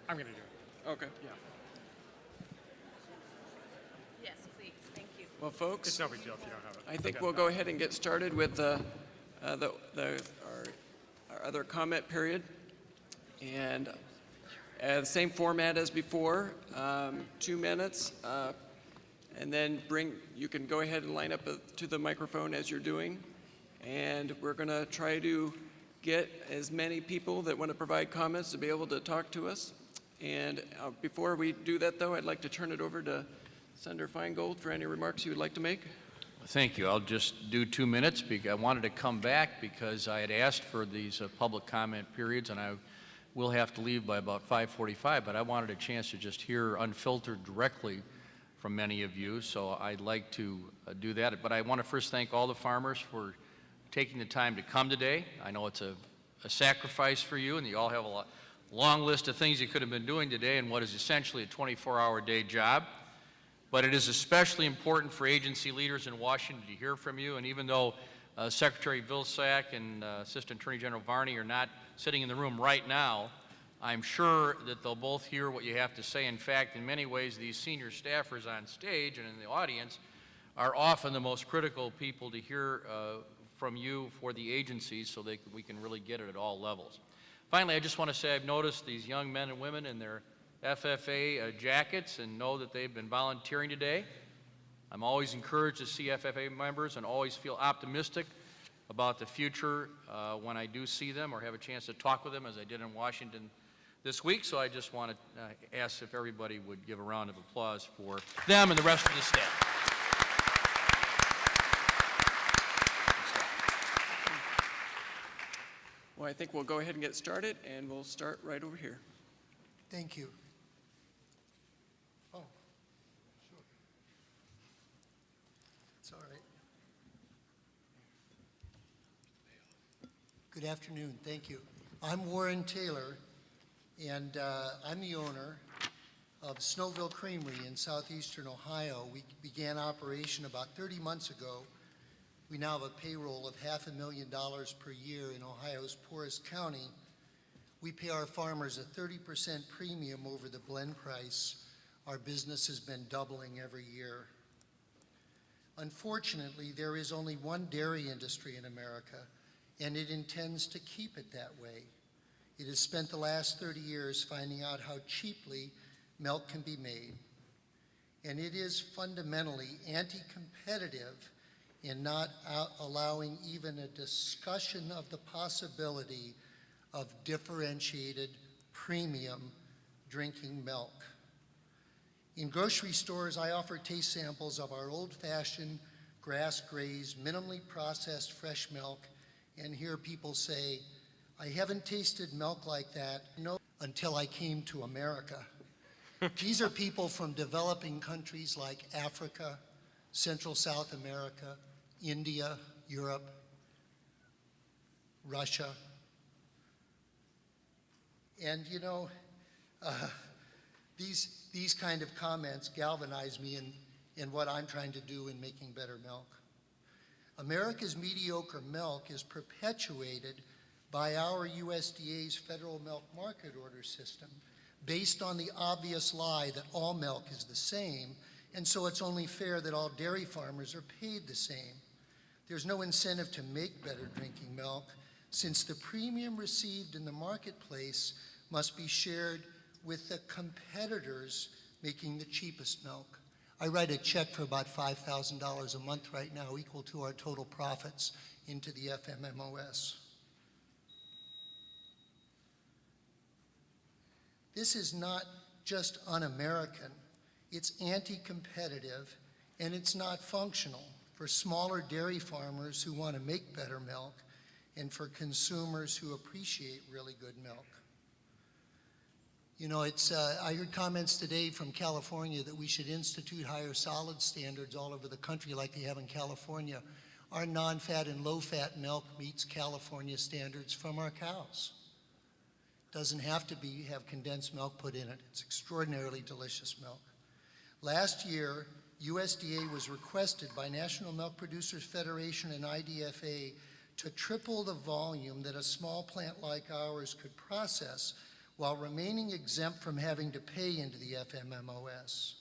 I'm going to do it. Okay. Yeah. Yes, please. Thank you. Well, folks, It's no big deal if you don't have it. I think we'll go ahead and get started with our other comment period. And same format as before, 2 minutes. And then you can go ahead and line up to the microphone as you're doing. And we're going to try to get as many people that want to provide comments to be able to talk to us. And before we do that, though, I'd like to turn it over to Senator Feingold for any remarks you would like to make. Thank you. I'll just do 2 minutes. I wanted to come back because I had asked for these public comment periods, and I will have to leave by about 5:45, but I wanted a chance to just hear unfiltered directly from many of you, so I'd like to do that. But I want to first thank all the farmers for taking the time to come today. I know it's a sacrifice for you, and you all have a long list of things you could have been doing today in what is essentially a 24-hour day job. But it is especially important for agency leaders in Washington to hear from you, and even though Secretary Vilsack and Assistant Attorney General Varney are not sitting in the room right now, I'm sure that they'll both hear what you have to say. In fact, in many ways, these senior staffers on stage and in the audience are often the most critical people to hear from you for the agencies, so we can really get it at all levels. Finally, I just want to say I've noticed these young men and women in their FFA jackets and know that they've been volunteering today. I'm always encouraged to see FFA members and always feel optimistic about the future when I do see them or have a chance to talk with them, as I did in Washington this week. So I just want to ask if everybody would give a round of applause for them and the rest of the staff. Well, I think we'll go ahead and get started, and we'll start right over here. Thank you. Oh, sure. It's all right. Good afternoon. Thank you. I'm Warren Taylor, and I'm the owner of Snowville Creamery in southeastern Ohio. We began operation about 30 months ago. We now have a payroll of $500,000 per year in Ohio's poorest county. We pay our farmers a 30% premium over the blend price. Our business has been doubling every year. Unfortunately, there is only one dairy industry in America, and it intends to keep it that way. It has spent the last 30 years finding out how cheaply milk can be made, and it is fundamentally anti-competitive in not allowing even a discussion of the possibility of differentiated premium drinking milk. In grocery stores, I offer taste samples of our old-fashioned, grass-grazed, minimally processed fresh milk, and hear people say, "I haven't tasted milk like that until I came to America." These are people from developing countries like Africa, Central South America, India, Europe, Russia. And you know, these kind of comments galvanize me in what I'm trying to do in making better milk. America's mediocre milk is perpetuated by our USDA's federal milk market order system based on the obvious lie that all milk is the same, and so it's only fair that all dairy farmers are paid the same. There's no incentive to make better drinking milk, since the premium received in the marketplace must be shared with the competitors making the cheapest milk. I write a check for about $5,000 a month right now, equal to our total profits into the FMMOS. This is not just un-American, it's anti-competitive, and it's not functional for smaller dairy farmers who want to make better milk and for consumers who appreciate really good milk. You know, I heard comments today from California that we should institute higher solid standards all over the country like they have in California. Our non-fat and low-fat milk meets California standards from our cows. Doesn't have to have condensed milk put in it. It's extraordinarily delicious milk. Last year, USDA was requested by National Milk Producers Federation and IDFA to triple the volume that a small plant like ours could process while remaining exempt from having to pay into the FMMOS.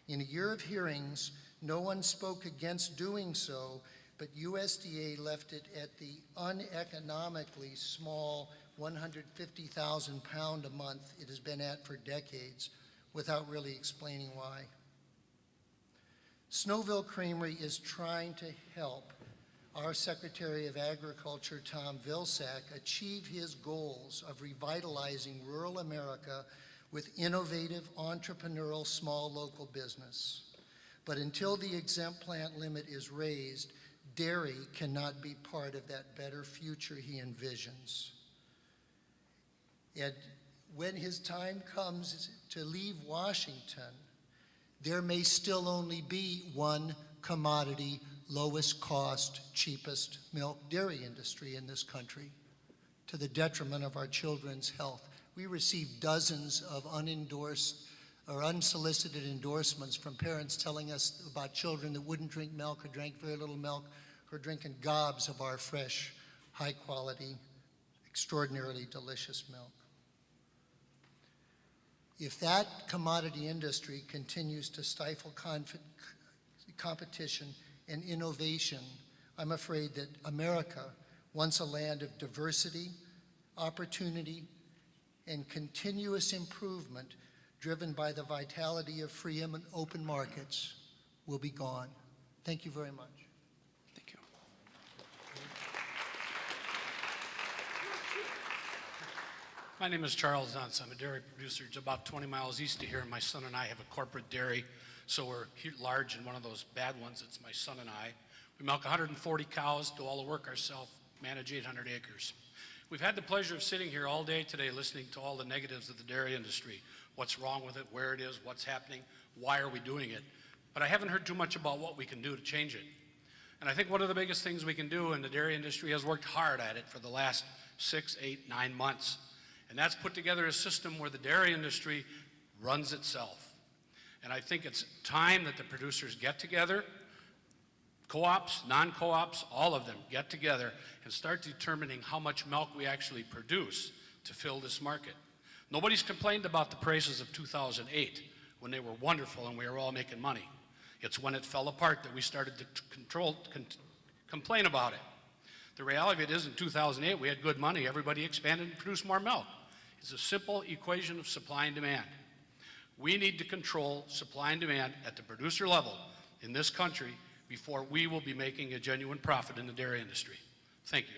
In a year of hearings, no one spoke against doing so, but USDA left it at the uneconomically small 150,000 pound a month it has been at for decades, without really explaining why. Snowville Creamery is trying to help our Secretary of Agriculture, Tom Vilsack, achieve his goals of revitalizing rural America with innovative, entrepreneurial, small local business. But until the exempt plant limit is raised, dairy cannot be part of that better future he envisions. And when his time comes to leave Washington, there may still only be one commodity, lowest cost, cheapest milk dairy industry in this country, to the detriment of our children's health. We receive dozens of unendorsed or unsolicited endorsements from parents telling us about children that wouldn't drink milk or drank very little milk or drinking gobs of our fresh, high quality, extraordinarily delicious milk. If that commodity industry continues to stifle competition and innovation, I'm afraid that America, once a land of diversity, opportunity, and continuous improvement driven by the vitality of free and open markets, will be gone. Thank you very much. Thank you. My name is Charles Duntz. I'm a dairy producer just about 20 miles east of here. My son and I have a corporate dairy, so we're large in one of those bad ones. It's my son and I. We milk 140 cows, do all the work ourselves, manage 800 acres. We've had the pleasure of sitting here all day today listening to all the negatives of the dairy industry, what's wrong with it, where it is, what's happening, why are we doing it. But I haven't heard too much about what we can do to change it. And I think one of the biggest things we can do, and the dairy industry has worked hard at it for the last 6, 8, 9 months, and that's put together a system where the dairy industry runs itself. And I think it's time that the producers get together, co-ops, non-co-ops, all of them get together and start determining how much milk we actually produce to fill this market. Nobody's complained about the prices of 2008 when they were wonderful and we were all making money. It's when it fell apart that we started to complain about it. The reality of it is in 2008 we had good money, everybody expanded and produced more milk. It's a simple equation of supply and demand. We need to control supply and demand at the producer level in this country before we will be making a genuine profit in the dairy industry. Thank you.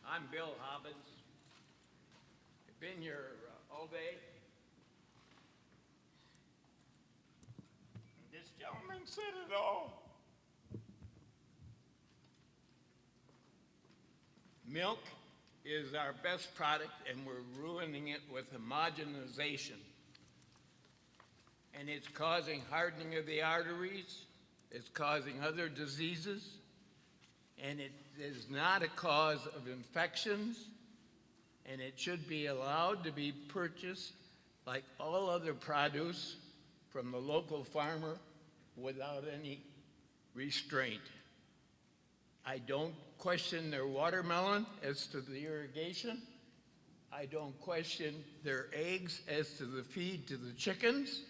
I'm Bill Hobbins. I've been here all day. This gentleman said it all. Milk is our best product, and we're ruining it with homogenization. And it's causing hardening of the arteries, it's causing other diseases, and it is not a cause of infections, and it should be allowed to be purchased like all other produce from the local farmer without any restraint. I don't question their watermelon as to the irrigation. I don't question their eggs as to the feed to the chickens.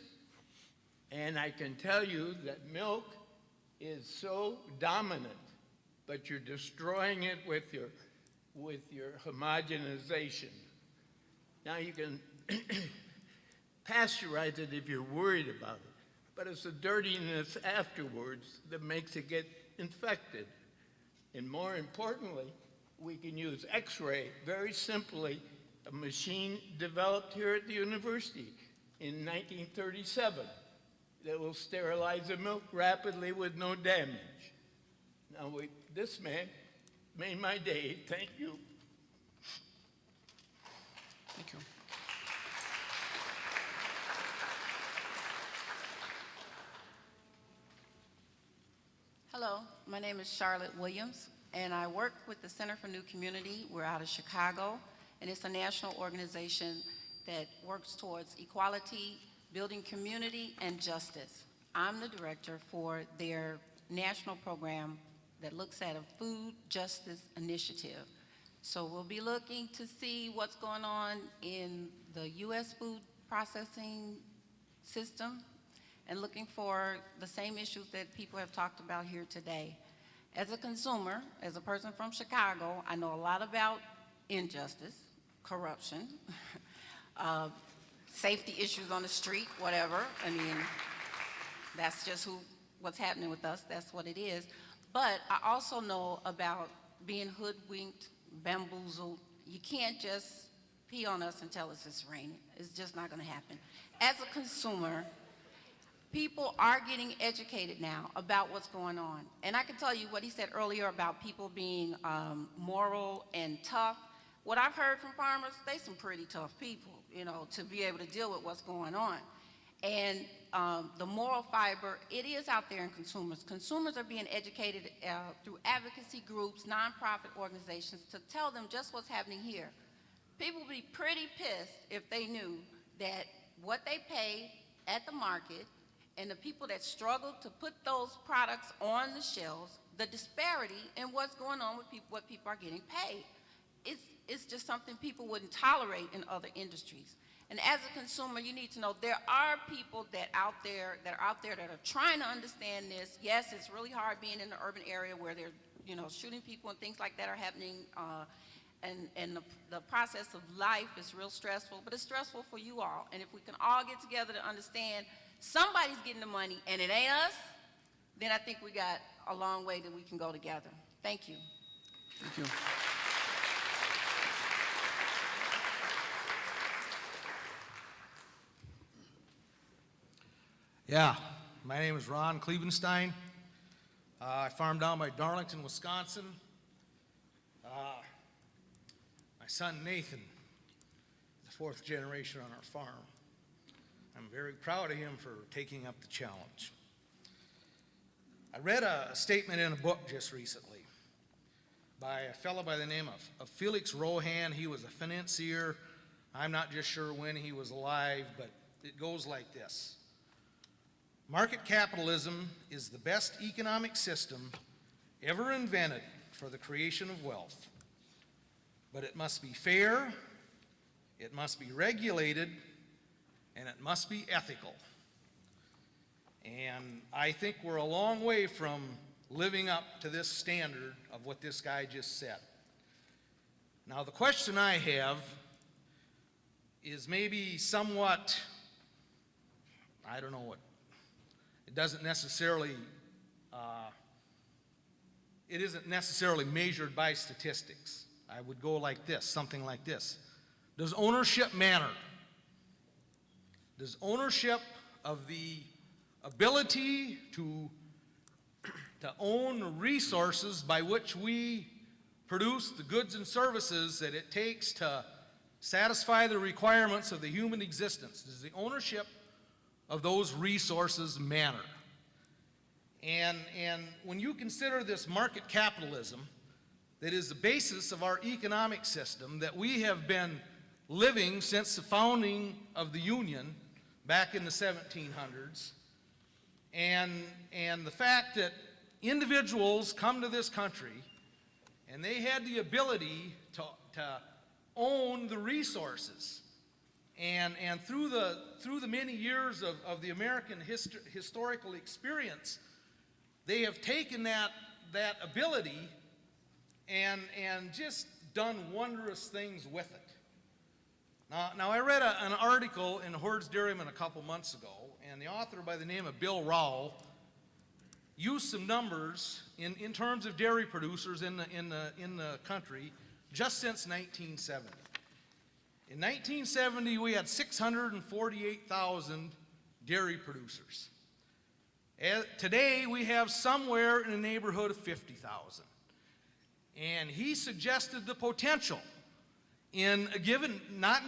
And I can tell you that milk is so dominant, but you're destroying it with your homogenization. Now you can pasteurize it if you're worried about it, but it's the dirtiness afterwards that makes it get infected. And more importantly, we can use X-ray very simply, a machine developed here at the university in 1937 that will sterilize the milk rapidly with no damage. Now, this man made my day. Thank you. Thank you. Hello, my name is Charlotte Williams, and I work with the Center for New Community. We're out of Chicago, and it's a national organization that works towards equality, building community, and justice. I'm the director for their national program that looks at a food justice initiative. So we'll be looking to see what's going on in the U.S. food processing system and looking for the same issues that people have talked about here today. As a consumer, as a person from Chicago, I know a lot about injustice, corruption, safety issues on the street, whatever. I mean, that's just what's happening with us. That's what it is. But I also know about being hoodwinked, bamboozled. You can't just pee on us and tell us it's raining. It's just not going to happen. As a consumer, people are getting educated now about what's going on. And I can tell you what he said earlier about people being moral and tough. What I've heard from farmers, they some pretty tough people, you know, to be able to deal with what's going on. And the moral fiber, it is out there in consumers. Consumers are being educated through advocacy groups, nonprofit organizations to tell them just what's happening here. People would be pretty pissed if they knew that what they pay at the market and the people that struggle to put those products on the shelves, the disparity in what's going on with people, what people are getting paid. It's just something people wouldn't tolerate in other industries. And as a consumer, you need to know there are people that are out there that are trying to understand this. Yes, it's really hard being in the urban area where they're, you know, shooting people and things like that are happening, and the process of life is real stressful, but it's stressful for you all. And if we can all get together to understand somebody's getting the money and it ain't us, then I think we got a long way that we can go together. Thank you. Thank you. Yeah, my name is Ron Klebenstein. I farm down by Darlington, Wisconsin. My son Nathan is the fourth generation on our farm. I'm very proud of him for taking up the challenge. I read a statement in a book just recently by a fellow by the name of Felix Rohan. He was a financier. I'm not just sure when he was alive, but it goes like this. Market capitalism is the best economic system ever invented for the creation of wealth. But it must be fair, it must be regulated, and it must be ethical. And I think we're a long way from living up to this standard of what this guy just said. Now, the question I have is maybe somewhat, I don't know what, it doesn't necessarily, it isn't necessarily measured by statistics. I would go like this, something like this. Does ownership matter? Does ownership of the ability to own resources by which we produce the goods and services that it takes to satisfy the requirements of the human existence, does the ownership of those resources matter? And when you consider this market capitalism that is the basis of our economic system that we have been living since the founding of the Union back in the 1700s, and the fact that individuals come to this country and they had the ability to own the resources, and through the many years of the American historical experience, they have taken that ability and just done wondrous things with it. Now I read an article in Hoard's Dairyman a couple months ago, and the author by the name of Bill Rowell used some numbers in terms of dairy producers in the country just since 1970. In 1970, we had 648,000 dairy producers. Today, we have somewhere in the neighborhood of 50,000. And he suggested the potential in a given,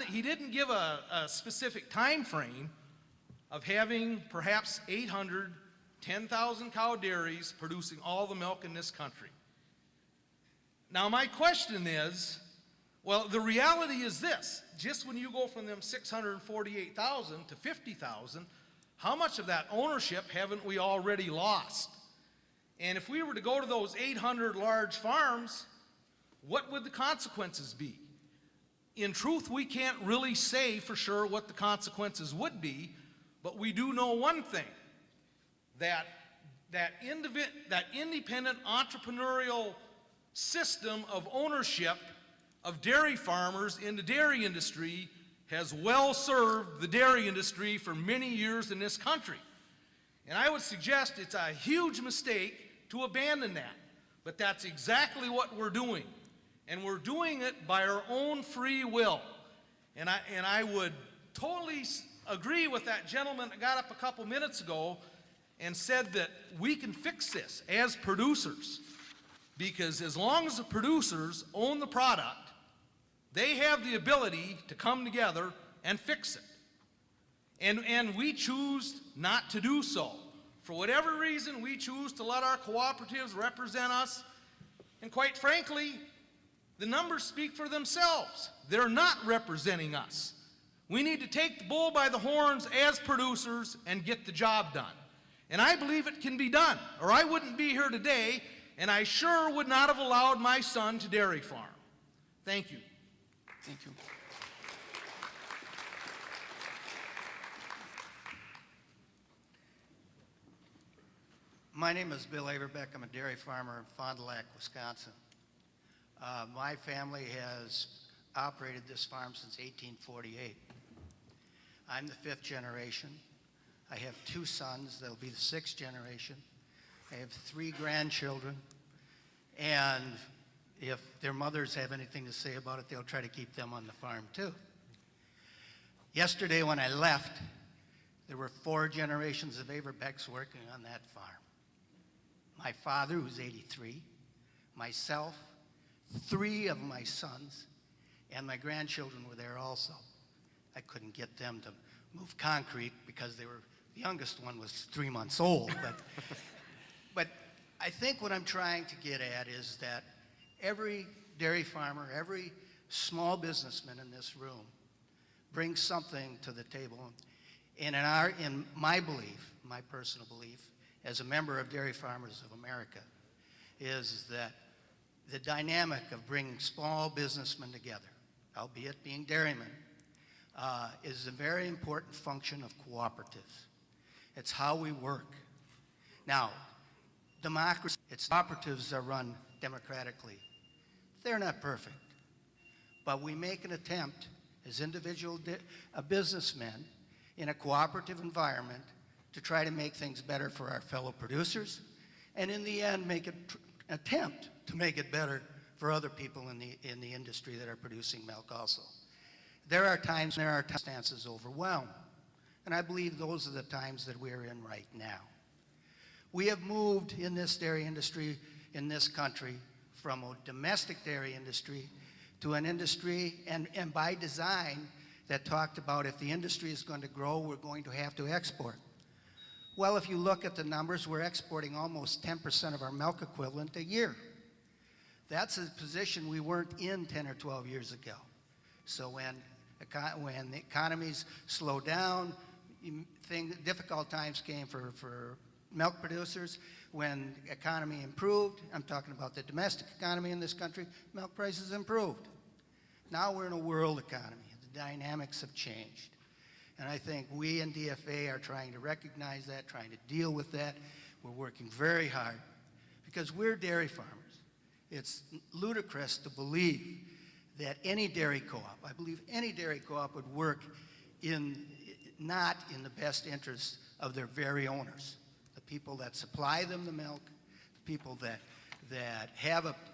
he didn't give a specific time frame of having perhaps 10,000 cow dairies producing all the milk in this country. Now, my question is, well, the reality is this. Just when you go from them 648,000 to 50,000, how much of that ownership haven't we already lost? And if we were to go to those 800 large farms, what would the consequences be? In truth, we can't really say for sure what the consequences would be, but we do know one thing, that independent entrepreneurial system of ownership of dairy farmers in the dairy industry has well served the dairy industry for many years in this country. And I would suggest it's a huge mistake to abandon that. But that's exactly what we're doing. And we're doing it by our own free will. And I would totally agree with that gentleman that got up a couple minutes ago and said that we can fix this as producers. Because as long as the producers own the product, they have the ability to come together and fix it. And we choose not to do so. For whatever reason, we choose to let our cooperatives represent us. And quite frankly, the numbers speak for themselves. They're not representing us. We need to take the bull by the horns as producers and get the job done. And I believe it can be done, or I wouldn't be here today, and I sure would not have allowed my son to dairy farm. Thank you. Thank you. My name is Bill Averbeck. I'm a dairy farmer in Fond du Lac, Wisconsin. My family has operated this farm since 1848. I'm the 5th generation. I have 2 sons. They'll be the 6th generation. I have 3 grandchildren. And if their mothers have anything to say about it, they'll try to keep them on the farm too. Yesterday when I left, there were 4 generations of Averbecks working on that farm. My father, who's 83, myself, 3 of my sons, and my grandchildren were there also. I couldn't get them to move concrete because the youngest one was 3 months old. But I think what I'm trying to get at is that every dairy farmer, every small businessman in this room brings something to the table. And in my belief, my personal belief, as a member of Dairy Farmers of America, is that the dynamic of bringing small businessmen together, albeit being dairymen, is a very important function of cooperatives. It's how we work. Now, democracy, its cooperatives are run democratically. They're not perfect, but we make an attempt as individual businessmen in a cooperative environment to try to make things better for our fellow producers, and in the end, make an attempt to make it better for other people in the industry that are producing milk also. There are times there are circumstances overwhelmed, and I believe those are the times that we're in right now. We have moved in this dairy industry in this country from a domestic dairy industry to an industry, and by design, that talked about if the industry is going to grow, we're going to have to export. Well, if you look at the numbers, we're exporting almost 10% of our milk equivalent a year. That's a position we weren't in 10 or 12 years ago. So when the economies slowed down, difficult times came for milk producers. When the economy improved, I'm talking about the domestic economy in this country, milk prices improved. Now we're in a world economy. The dynamics have changed. And I think we in DFA are trying to recognize that, trying to deal with that. We're working very hard because we're dairy farmers. It's ludicrous to believe that any dairy co-op, I believe any dairy co-op would work not in the best interest of their very owners, the people that supply them the milk, the people that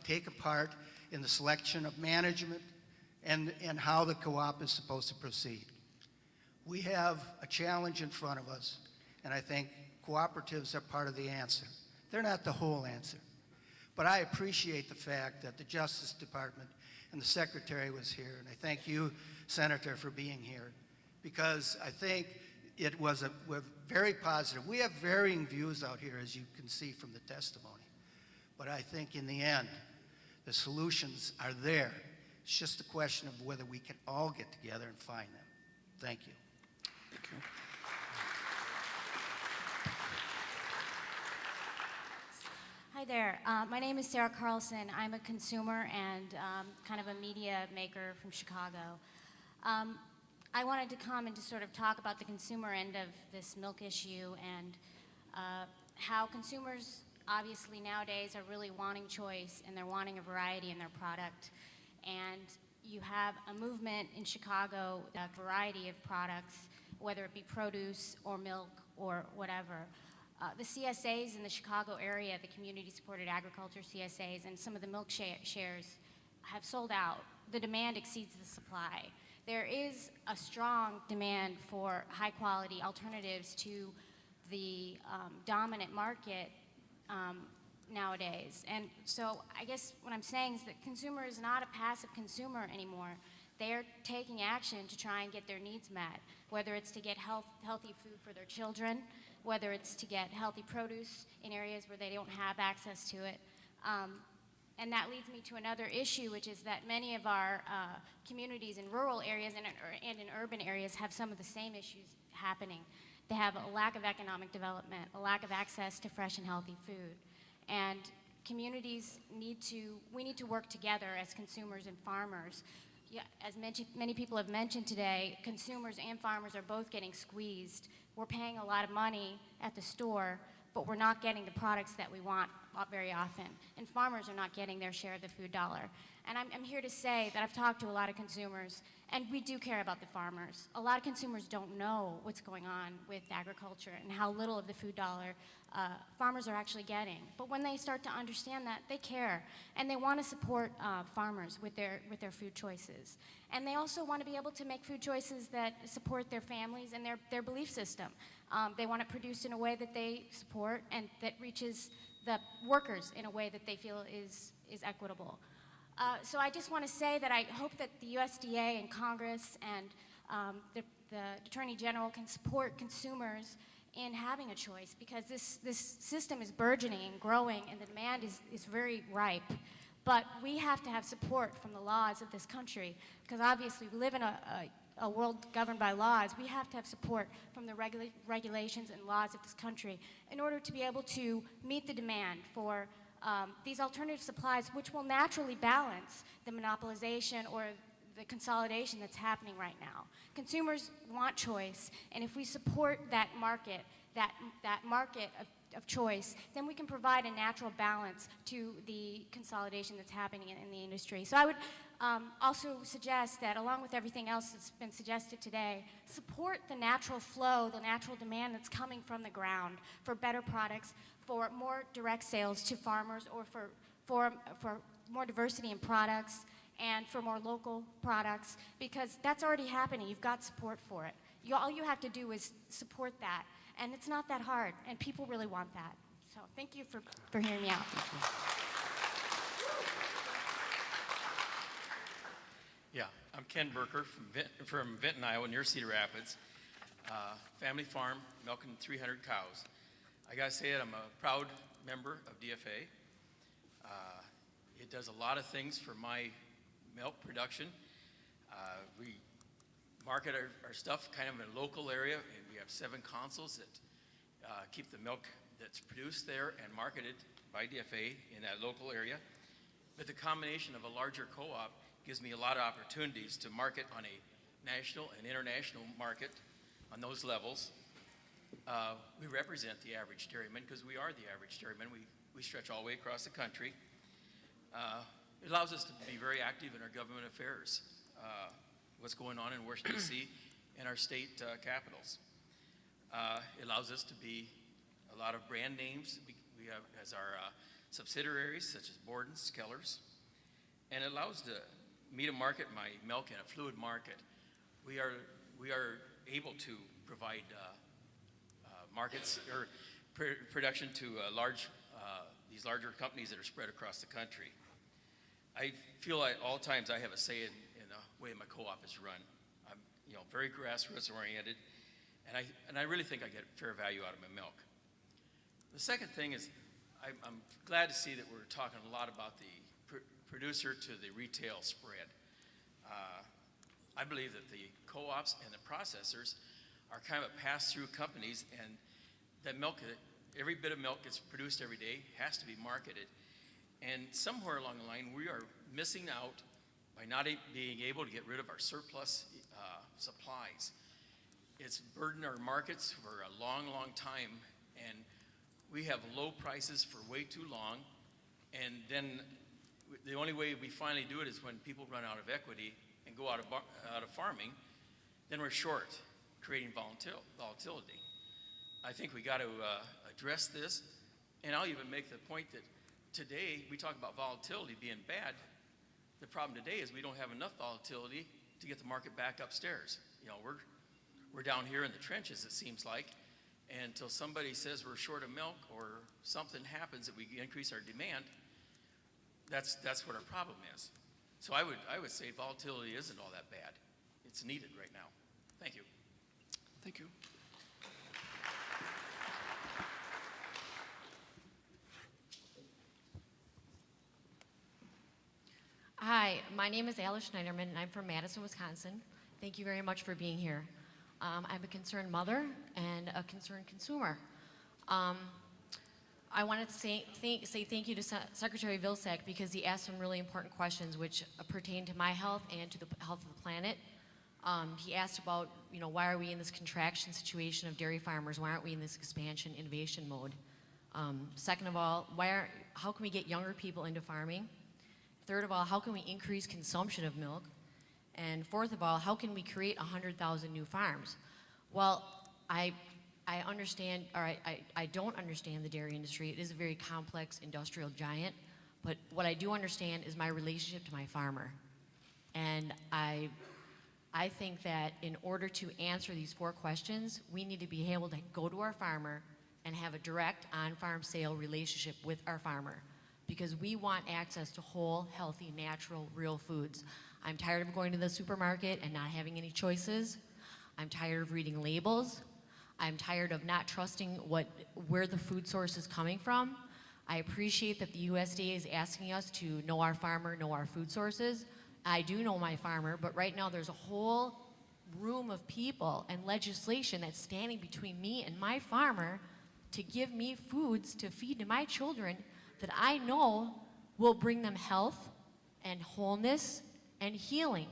take a part in the selection of management and how the co-op is supposed to proceed. We have a challenge in front of us, and I think cooperatives are part of the answer. They're not the whole answer. But I appreciate the fact that the Justice Department and the Secretary was here, and I thank you, Senator, for being here, because I think it was very positive. We have varying views out here, as you can see from the testimony. But I think in the end, the solutions are there. It's just a question of whether we can all get together and find them. Thank you. Thank you. Hi there. My name is Sarah Carlson. I'm a consumer and kind of a media maker from Chicago. I wanted to come and just sort of talk about the consumer end of this milk issue and how consumers obviously nowadays are really wanting choice and they're wanting a variety in their product. And you have a movement in Chicago, a variety of products, whether it be produce or milk or whatever. The CSAs in the Chicago area, the community-supported agriculture CSAs, and some of the milk shares have sold out. The demand exceeds the supply. There is a strong demand for high-quality alternatives to the dominant market nowadays. And so I guess what I'm saying is that consumer is not a passive consumer anymore. They're taking action to try and get their needs met, whether it's to get healthy food for their children, whether it's to get healthy produce in areas where they don't have access to it. And that leads me to another issue, which is that many of our communities in rural areas and in urban areas have some of the same issues happening. They have a lack of economic development, a lack of access to fresh and healthy food. And communities we need to work together as consumers and farmers. Yeah, as many people have mentioned today, consumers and farmers are both getting squeezed. We're paying a lot of money at the store, but we're not getting the products that we want very often. And farmers are not getting their share of the food dollar. And I'm here to say that I've talked to a lot of consumers, and we do care about the farmers. A lot of consumers don't know what's going on with agriculture and how little of the food dollar farmers are actually getting. But when they start to understand that, they care, and they want to support farmers with their food choices. And they also want to be able to make food choices that support their families and their belief system. They want it produced in a way that they support and that reaches the workers in a way that they feel is equitable. So I just want to say that I hope that the USDA and Congress and the Attorney General can support consumers in having a choice, because this system is burgeoning and growing and the demand is very ripe. But we have to have support from the laws of this country, because obviously we live in a world governed by laws. We have to have support from the regulations and laws of this country in order to be able to meet the demand for these alternative supplies, which will naturally balance the monopolization or the consolidation that's happening right now. Consumers want choice, and if we support that market, that market of choice, then we can provide a natural balance to the consolidation that's happening in the industry. So I would also suggest that, along with everything else that's been suggested today, support the natural flow, the natural demand that's coming from the ground for better products, for more direct sales to farmers, or for more diversity in products, and for more local products, because that's already happening. You've got support for it. All you have to do is support that, and it's not that hard, and people really want that. So thank you for hearing me out. Yeah, I'm Ken Berker from Vinton, Iowa, near Cedar Rapids. Family farm, milking 300 cows. I gotta say it, I'm a proud member of DFA. It does a lot of things for my milk production. We market our stuff kind of in a local area, and we have 7 consuls that keep the milk that's produced there and marketed by DFA in that local area. But the combination of a larger co-op gives me a lot of opportunities to market on a national and international market on those levels. We represent the average dairyman because we are the average dairyman. We stretch all the way across the country. It allows us to be very active in our government affairs, what's going on in Washington, D.C. and our state capitals. It allows us to be a lot of brand names we have as our subsidiaries, such as Borden's, Keller's, and it allows to meet a market, my milk in a fluid market. We are able to provide markets or production to these larger companies that are spread across the country. I feel at all times I have a say in the way my co-op is run. I'm very grassroots oriented, and I really think I get fair value out of my milk. The second thing is I'm glad to see that we're talking a lot about the producer to the retail spread. I believe that the co-ops and the processors are kind of pass-through companies, and that milk every bit of milk that's produced every day has to be marketed. And somewhere along the line, we are missing out by not being able to get rid of our surplus supplies. It's burdened our markets for a long, long time, and we have low prices for way too long. And then the only way we finally do it is when people run out of equity and go out of farming, then we're short, creating volatility. I think we got to address this, and I'll even make the point that today we talk about volatility being bad. The problem today is we don't have enough volatility to get the market back upstairs. You know, we're down here in the trenches, it seems like, and until somebody says we're short of milk or something happens that we increase our demand, that's what our problem is. So I would say volatility isn't all that bad. It's needed right now. Thank you. Thank you. Hi, my name is Alice Schneiderman, and I'm from Madison, Wisconsin. Thank you very much for being here. I'm a concerned mother and a concerned consumer. I wanted to say thank you to Secretary Vilsack because he asked some really important questions which pertain to my health and to the health of the planet. He asked about, why are we in this contraction situation of dairy farmers? Why aren't we in this expansion innovation mode? Second of all, how can we get younger people into farming? Third of all, how can we increase consumption of milk? And fourth of all, how can we create 100,000 new farms? Well, I understand, or I don't understand the dairy industry. It is a very complex industrial giant, but what I do understand is my relationship to my farmer. And I think that in order to answer these 4 questions, we need to be able to go to our farmer and have a direct on-farm sale relationship with our farmer, because we want access to whole, healthy, natural, real foods. I'm tired of going to the supermarket and not having any choices. I'm tired of reading labels. I'm tired of not trusting where the food source is coming from. I appreciate that the USDA is asking us to know our farmer, know our food sources. I do know my farmer, but right now there's a whole room of people and legislation that's standing between me and my farmer to give me foods to feed to my children that I know will bring them health and wholeness and healing.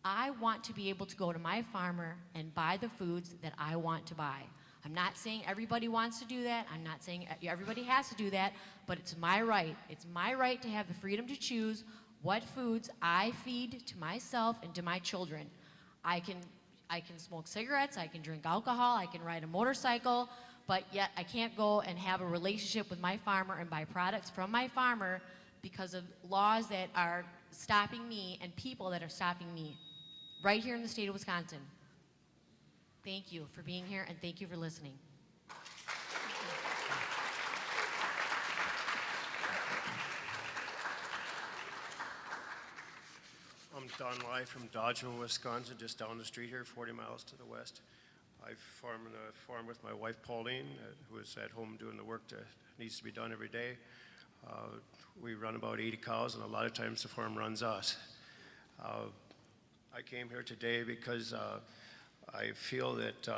I want to be able to go to my farmer and buy the foods that I want to buy. I'm not saying everybody wants to do that. I'm not saying everybody has to do that, but it's my right. It's my right to have the freedom to choose what foods I feed to myself and to my children. I can smoke cigarettes, I can drink alcohol, I can ride a motorcycle, but yet I can't go and have a relationship with my farmer and buy products from my farmer because of laws that are stopping me and people that are stopping me right here in the state of Wisconsin. Thank you for being here and thank you for listening. I'm Don Lai from Dodgeville, Wisconsin, just down the street here, 40 miles to the west. I farm in a farm with my wife Pauline, who is at home doing the work that needs to be done every day. We run about 80 cows, and a lot of times the farm runs us. I came here today because I feel that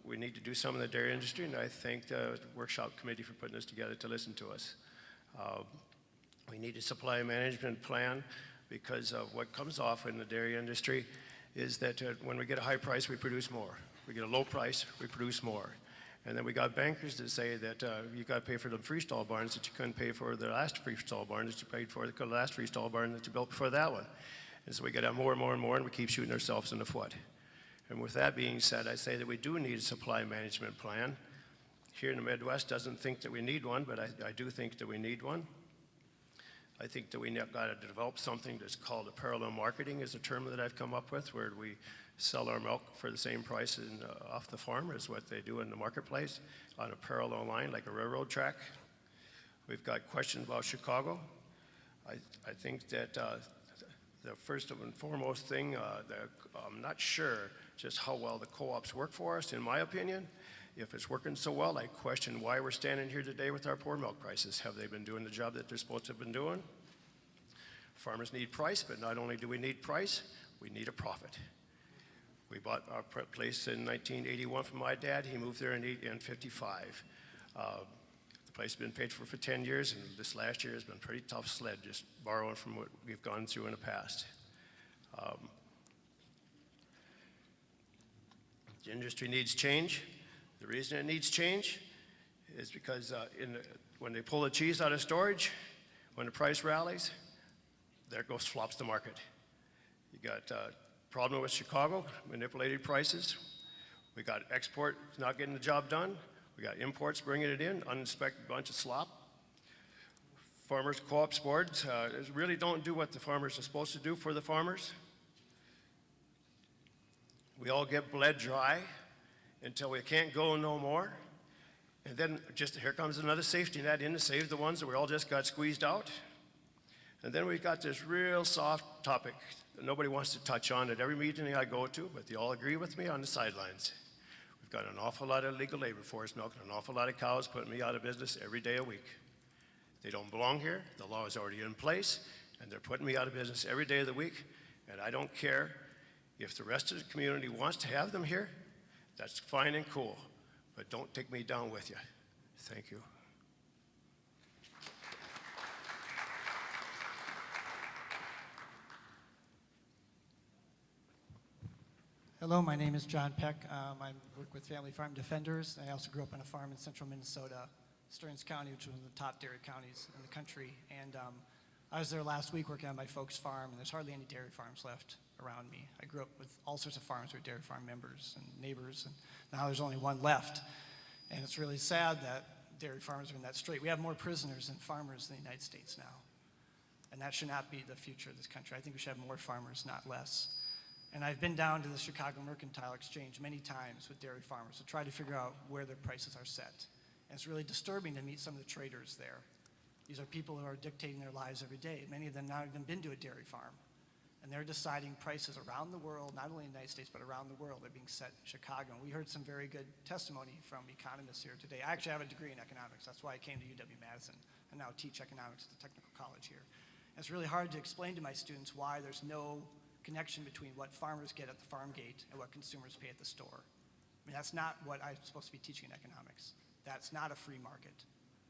we need to do some in the dairy industry, and I thank the workshop committee for putting this together to listen to us. We need a supply management plan because what comes off in the dairy industry is that when we get a high price, we produce more. We get a low price, we produce more. And then we got bankers that say that you got to pay for the freestall barns that you couldn't pay for the last freestall barn that you paid for, the last freestall barn that you built before that one. And so we got to have more and more and more, and we keep shooting ourselves in the foot. And with that being said, I say that we do need a supply management plan. Here in the Midwest doesn't think that we need one, but I do think that we need one. I think that we got to develop something that's called a parallel marketing is a term that I've come up with, where we sell our milk for the same price off the farm as what they do in the marketplace on a parallel line like a railroad track. We've got questions about Chicago. I think that the first and foremost thing, I'm not sure just how well the co-ops work for us, in my opinion. If it's working so well, I question why we're standing here today with our poor milk prices. Have they been doing the job that they're supposed to have been doing? Farmers need price, but not only do we need price, we need a profit. We bought our place in 1981 from my dad. He moved there in 55. The place has been paid for 10 years, and this last year has been a pretty tough sled, just borrowing from what we've gone through in the past. The industry needs change. The reason it needs change is because when they pull the cheese out of storage, when the price rallies, there goes flops the market. You got problem with Chicago, manipulated prices. We got export not getting the job done. We got imports bringing it in, uninspected bunch of slop. Farmers co-ops boards really don't do what the farmers are supposed to do for the farmers. We all get bled dry until we can't go no more. And then just here comes another safety net in to save the ones that we all just got squeezed out. And then we've got this real soft topic that nobody wants to touch on at every meeting I go to, but they all agree with me on the sidelines. We've got an awful lot of illegal labor force milking an awful lot of cows, putting me out of business every day a week. They don't belong here. The law is already in place, and they're putting me out of business every day of the week. And I don't care if the rest of the community wants to have them here. That's fine and cool, but don't take me down with you. Thank you. Hello, my name is John Peck. I work with Family Farm Defenders. I also grew up on a farm in central Minnesota, Stearns County, which is one of the top dairy counties in the country. And I was there last week working on my folks' farm, and there's hardly any dairy farms left around me. I grew up with all sorts of farms where dairy farm members and neighbors, and now there's only one left. And it's really sad that dairy farmers are in that strait. We have more prisoners than farmers in the United States now. And that should not be the future of this country. I think we should have more farmers, not less. And I've been down to the Chicago Mercantile Exchange many times with dairy farmers to try to figure out where their prices are set. And it's really disturbing to meet some of the traders there. These are people who are dictating their lives every day. Many of them not even been to a dairy farm. And they're deciding prices around the world, not only in the United States, but around the world. They're being set in Chicago. And we heard some very good testimony from economists here today. I actually have a degree in economics. That's why I came to UW-Madison. I now teach economics at the technical college here. And it's really hard to explain to my students why there's no connection between what farmers get at the farm gate and what consumers pay at the store. I mean, that's not what I'm supposed to be teaching in economics. That's not a free market.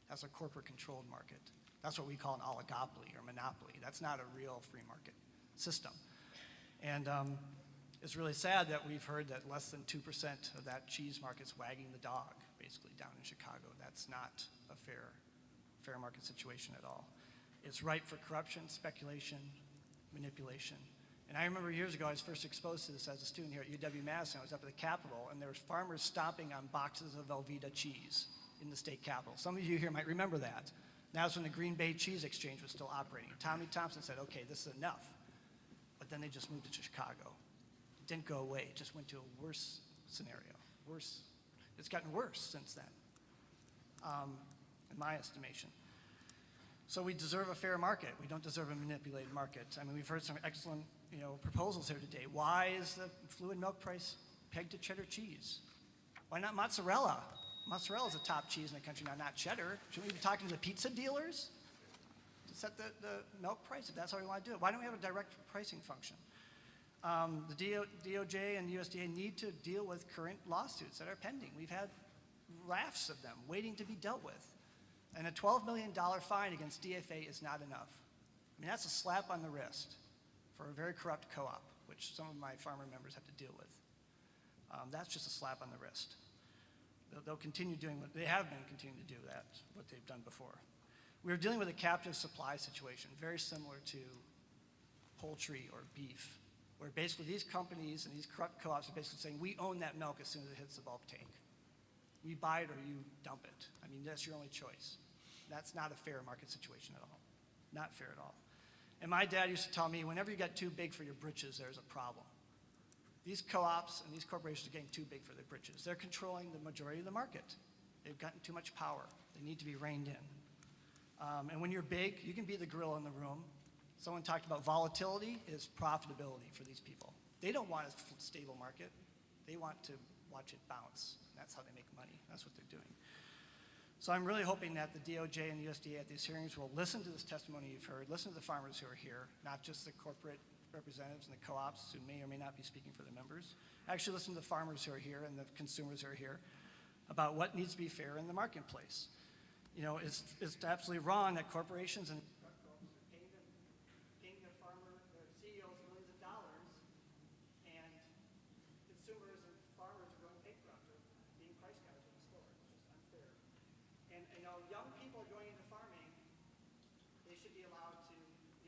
That's a corporate-controlled market. That's what we call an oligopoly or monopoly. That's not a real free market system. And it's really sad that we've heard that less than 2% of that cheese market's wagging the dog, basically, down in Chicago. That's not a fair market situation at all. It's ripe for corruption, speculation, manipulation. And I remember years ago, I was first exposed to this as a student here at UW-Madison. I was up at the Capitol, and there was farmers stomping on boxes of Velveeta cheese in the state capitol. Some of you here might remember that. That was when the Green Bay Cheese Exchange was still operating. Tommy Thompson said, okay, this is enough. But then they just moved it to Chicago. It didn't go away. It just went to a worse scenario. Worse. It's gotten worse since then, in my estimation. So we deserve a fair market. We don't deserve a manipulated market. I mean, we've heard some excellent, proposals here today. Why is the fluid milk price pegged to cheddar cheese? Why not mozzarella? Mozzarella is a top cheese in the country now, not cheddar. Shouldn't we be talking to the pizza dealers to set the milk price if that's how we want to do it? Why don't we have a direct pricing function? The DOJ and USDA need to deal with current lawsuits that are pending. We've had rafts of them waiting to be dealt with. And a $12 million fine against DFA is not enough. I mean, that's a slap on the wrist for a very corrupt co-op, which some of my farmer members have to deal with. That's just a slap on the wrist. They'll continue doing what they have been continuing to do, what they've done before. We're dealing with a captive supply situation, very similar to poultry or beef, where basically these companies and these corrupt co-ops are basically saying, we own that milk as soon as it hits the bulk tank. We buy it or you dump it. I mean, that's your only choice. That's not a fair market situation at all. Not fair at all. And my dad used to tell me, whenever you get too big for your britches, there's a problem. These co-ops and these corporations are getting too big for their britches. They're controlling the majority of the market. They've gotten too much power. They need to be reined in. And when you're big, you can be the gorilla in the room. Someone talked about volatility is profitability for these people. They don't want a stable market. They want to watch it bounce. That's how they make money. That's what they're doing. So I'm really hoping that the DOJ and the USDA at these hearings will listen to this testimony you've heard, listen to the farmers who are here, not just the corporate representatives and the co-ops who may or may not be speaking for their members. Actually listen to the farmers who are here and the consumers who are here. about what needs to be fair in the marketplace. You know, it's absolutely wrong that corporations and truck brokers are paying their CEOs millions of dollars, and consumers and farmers are going bankrupt or being price gouged in the store. It's just unfair. And you know, young people going into farming, they should be allowed to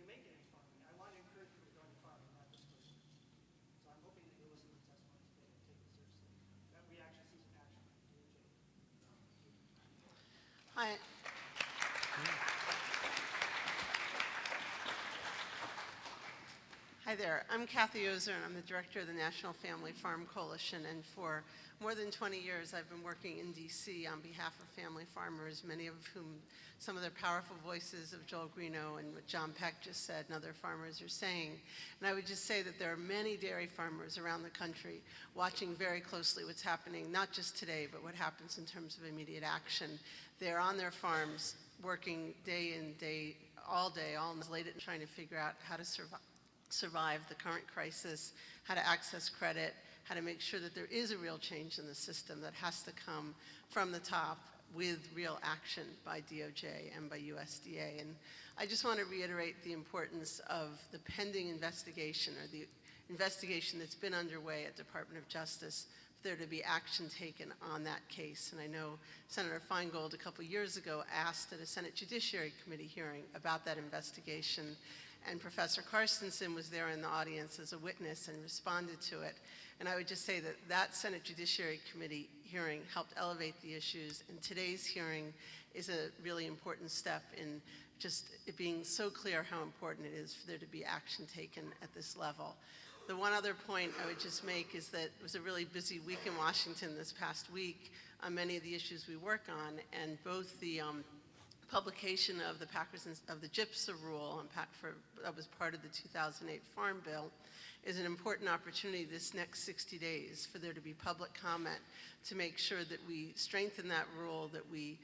make it into farming. I want to encourage people to go into farming, not just business. So I'm hoping that you'll listen to the testimony today and take it seriously, that we actually see some action. Hi. Hi there. I'm Kathy Ozer, and I'm the director of the National Family Farm Coalition. And for more than 20 years, I've been working in D.C. on behalf of family farmers, many of whom, some of their powerful voices of Joel Greeno and what John Peck just said and other farmers are saying. And I would just say that there are many dairy farmers around the country watching very closely what's happening, not just today, but what happens in terms of immediate action. They're on their farms working day in, all night, trying to figure out how to survive the current crisis, how to access credit, how to make sure that there is a real change in the system that has to come from the top with real action by DOJ and by USDA. And I just want to reiterate the importance of the pending investigation, or the investigation that's been underway at Department of Justice, for there to be action taken on that case. And I know Senator Feingold a couple years ago asked at a Senate Judiciary Committee hearing about that investigation, and Professor Carstensen was there in the audience as a witness and responded to it. And I would just say that that Senate Judiciary Committee hearing helped elevate the issues, and today's hearing is a really important step in just it being so clear how important it is for there to be action taken at this level. The one other point I would just make is that it was a really busy week in Washington this past week on many of the issues we work on, and both the publication of the GIPSA rule that was part of the 2008 Farm Bill is an important opportunity this next 60 days for there to be public comment to make sure that we strengthen that rule, that we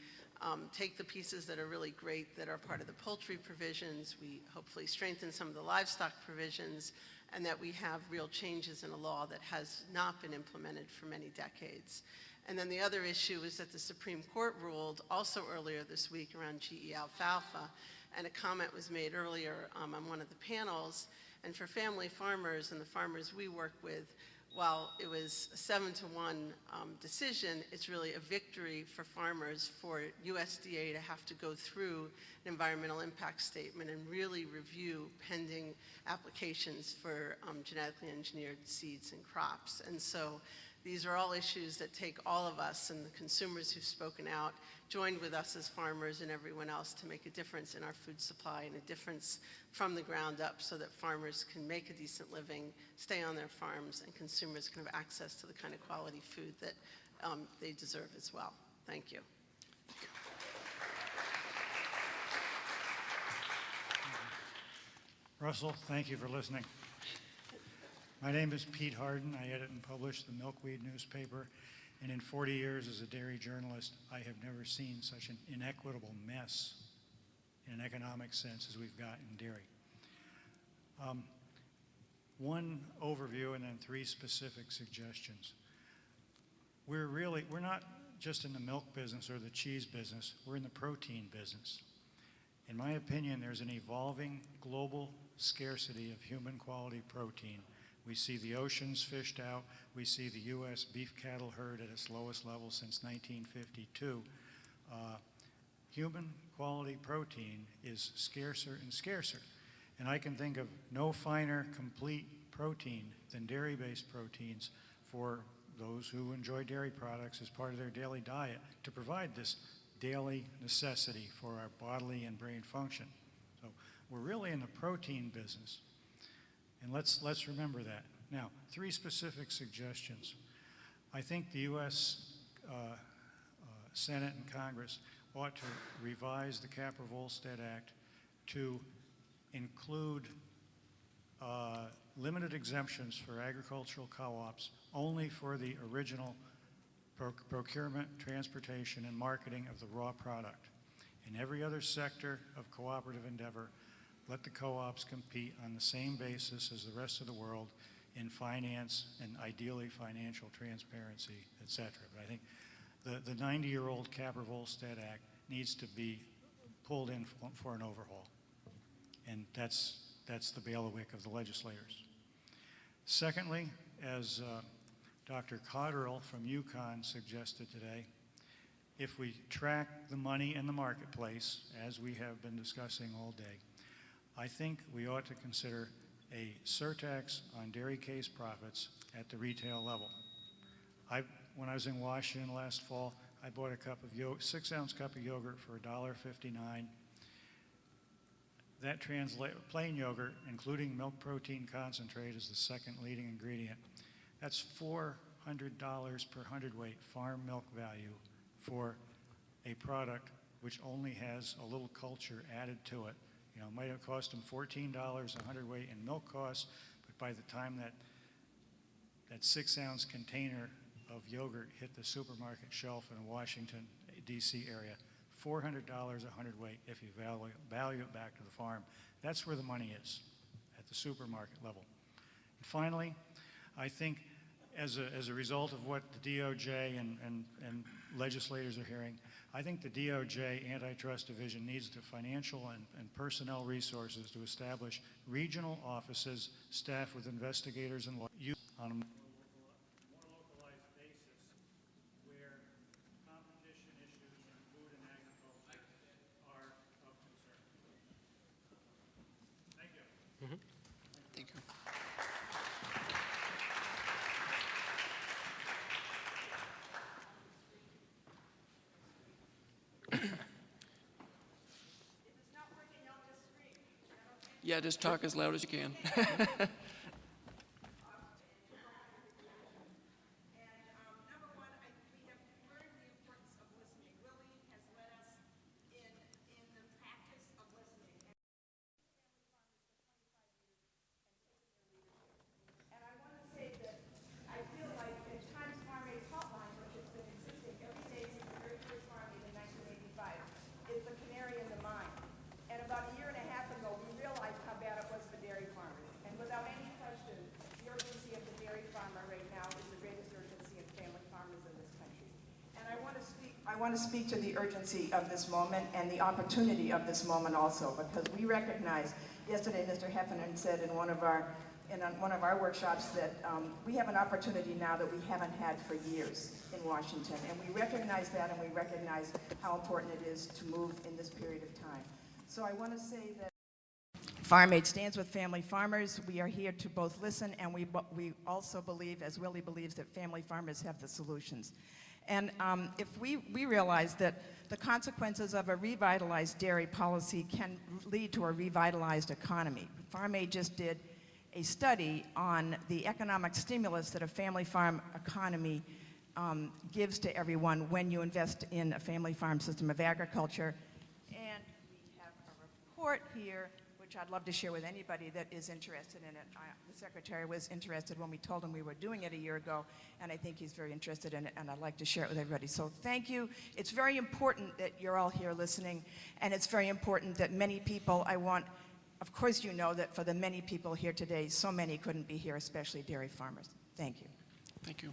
take the pieces that are really great that are part of the poultry provisions, we hopefully strengthen some of the livestock provisions, and that we have real changes in a law that has not been implemented for many decades. And then the other issue is that the Supreme Court ruled also earlier this week around GE alfalfa, and a comment was made earlier on one of the panels. And for family farmers and the farmers we work with, while it was a 7-1 decision, it's really a victory for farmers for USDA to have to go through an environmental impact statement and really review pending applications for genetically engineered seeds and crops. And so these are all issues that take all of us and the consumers who've spoken out, joined with us as farmers and everyone else to make a difference in our food supply and a difference from the ground up so that farmers can make a decent living, stay on their farms, and consumers can have access to the kind of quality food that they deserve as well. Thank you. Russell, thank you for listening. My name is Pete Harden. I edit and publish the Milkweed newspaper, and in 40 years as a dairy journalist, I have never seen such an inequitable mess in an economic sense as we've got in dairy. One overview and then 3 specific suggestions. We're not just in the milk business or the cheese business, we're in the protein business. In my opinion, there's an evolving global scarcity of human quality protein. We see the oceans fished out. We see the U.S. beef cattle herd at its lowest level since 1952. Human quality protein is scarcer and scarcer. And I can think of no finer complete protein than dairy-based proteins for those who enjoy dairy products as part of their daily diet to provide this daily necessity for our bodily and brain function. So we're really in the protein business. And let's remember that. Now, 3 specific suggestions. I think the U.S. Senate and Congress ought to revise the Capper-Volstead Act to include limited exemptions for agricultural co-ops only for the original procurement, transportation, and marketing of the raw product. In every other sector of cooperative endeavor, let the co-ops compete on the same basis as the rest of the world in finance and ideally financial transparency, et cetera. But I think the 90-year-old Capper-Volstead Act needs to be pulled in for an overhaul. And that's the bailiwick of the legislators. Secondly, as Dr. Cotterill from UConn suggested today, if we track the money in the marketplace, as we have been discussing all day, I think we ought to consider a surtax on dairy case profits at the retail level. When I was in Washington last fall, I bought a 6-ounce cup of yogurt for $1.59. That plain yogurt, including milk protein concentrate, is the second leading ingredient. That's $400 per hundredweight farm milk value for a product which only has a little culture added to it. You know, it might have cost them $14 a hundredweight in milk costs, but by the time that 6-ounce container of yogurt hit the supermarket shelf in the Washington, D.C. area, $400 a hundredweight if you value it back to the farm. That's where the money is, at the supermarket level. And finally, I think as a result of what the DOJ and legislators are hearing, I think the DOJ Antitrust Division needs the financial and personnel resources to establish regional offices staffed with investigators and lawyers on a more localized basis where competition issues in food and agriculture are of concern. Thank you. Thank you. Yeah, just talk as loud as you can. I want to speak to the urgency of this moment and the opportunity of this moment also, because we recognize, yesterday Mr. Heffernan said in one of our workshops that we have an opportunity now that we haven't had for years in Washington, and we recognize that, and we recognize how important it is to move in this period of time. So I want to say that Farm Aid stands with family farmers. We are here to both listen, and we also believe, as Willie believes, that family farmers have the solutions. And if we realize that the consequences of a revitalized dairy policy can lead to a revitalized economy. Farm Aid just did a study on the economic stimulus that a family farm economy gives to everyone when you invest in a family farm system of agriculture. And we have a report here, which I'd love to share with anybody that is interested in it. The Secretary was interested when we told him we were doing it a year ago, and I think he's very interested in it, and I'd like to share it with everybody. So thank you. It's very important that you're all here listening, and it's very important that many people, of course you know that for the many people here today, so many couldn't be here, especially dairy farmers. Thank you. Thank you.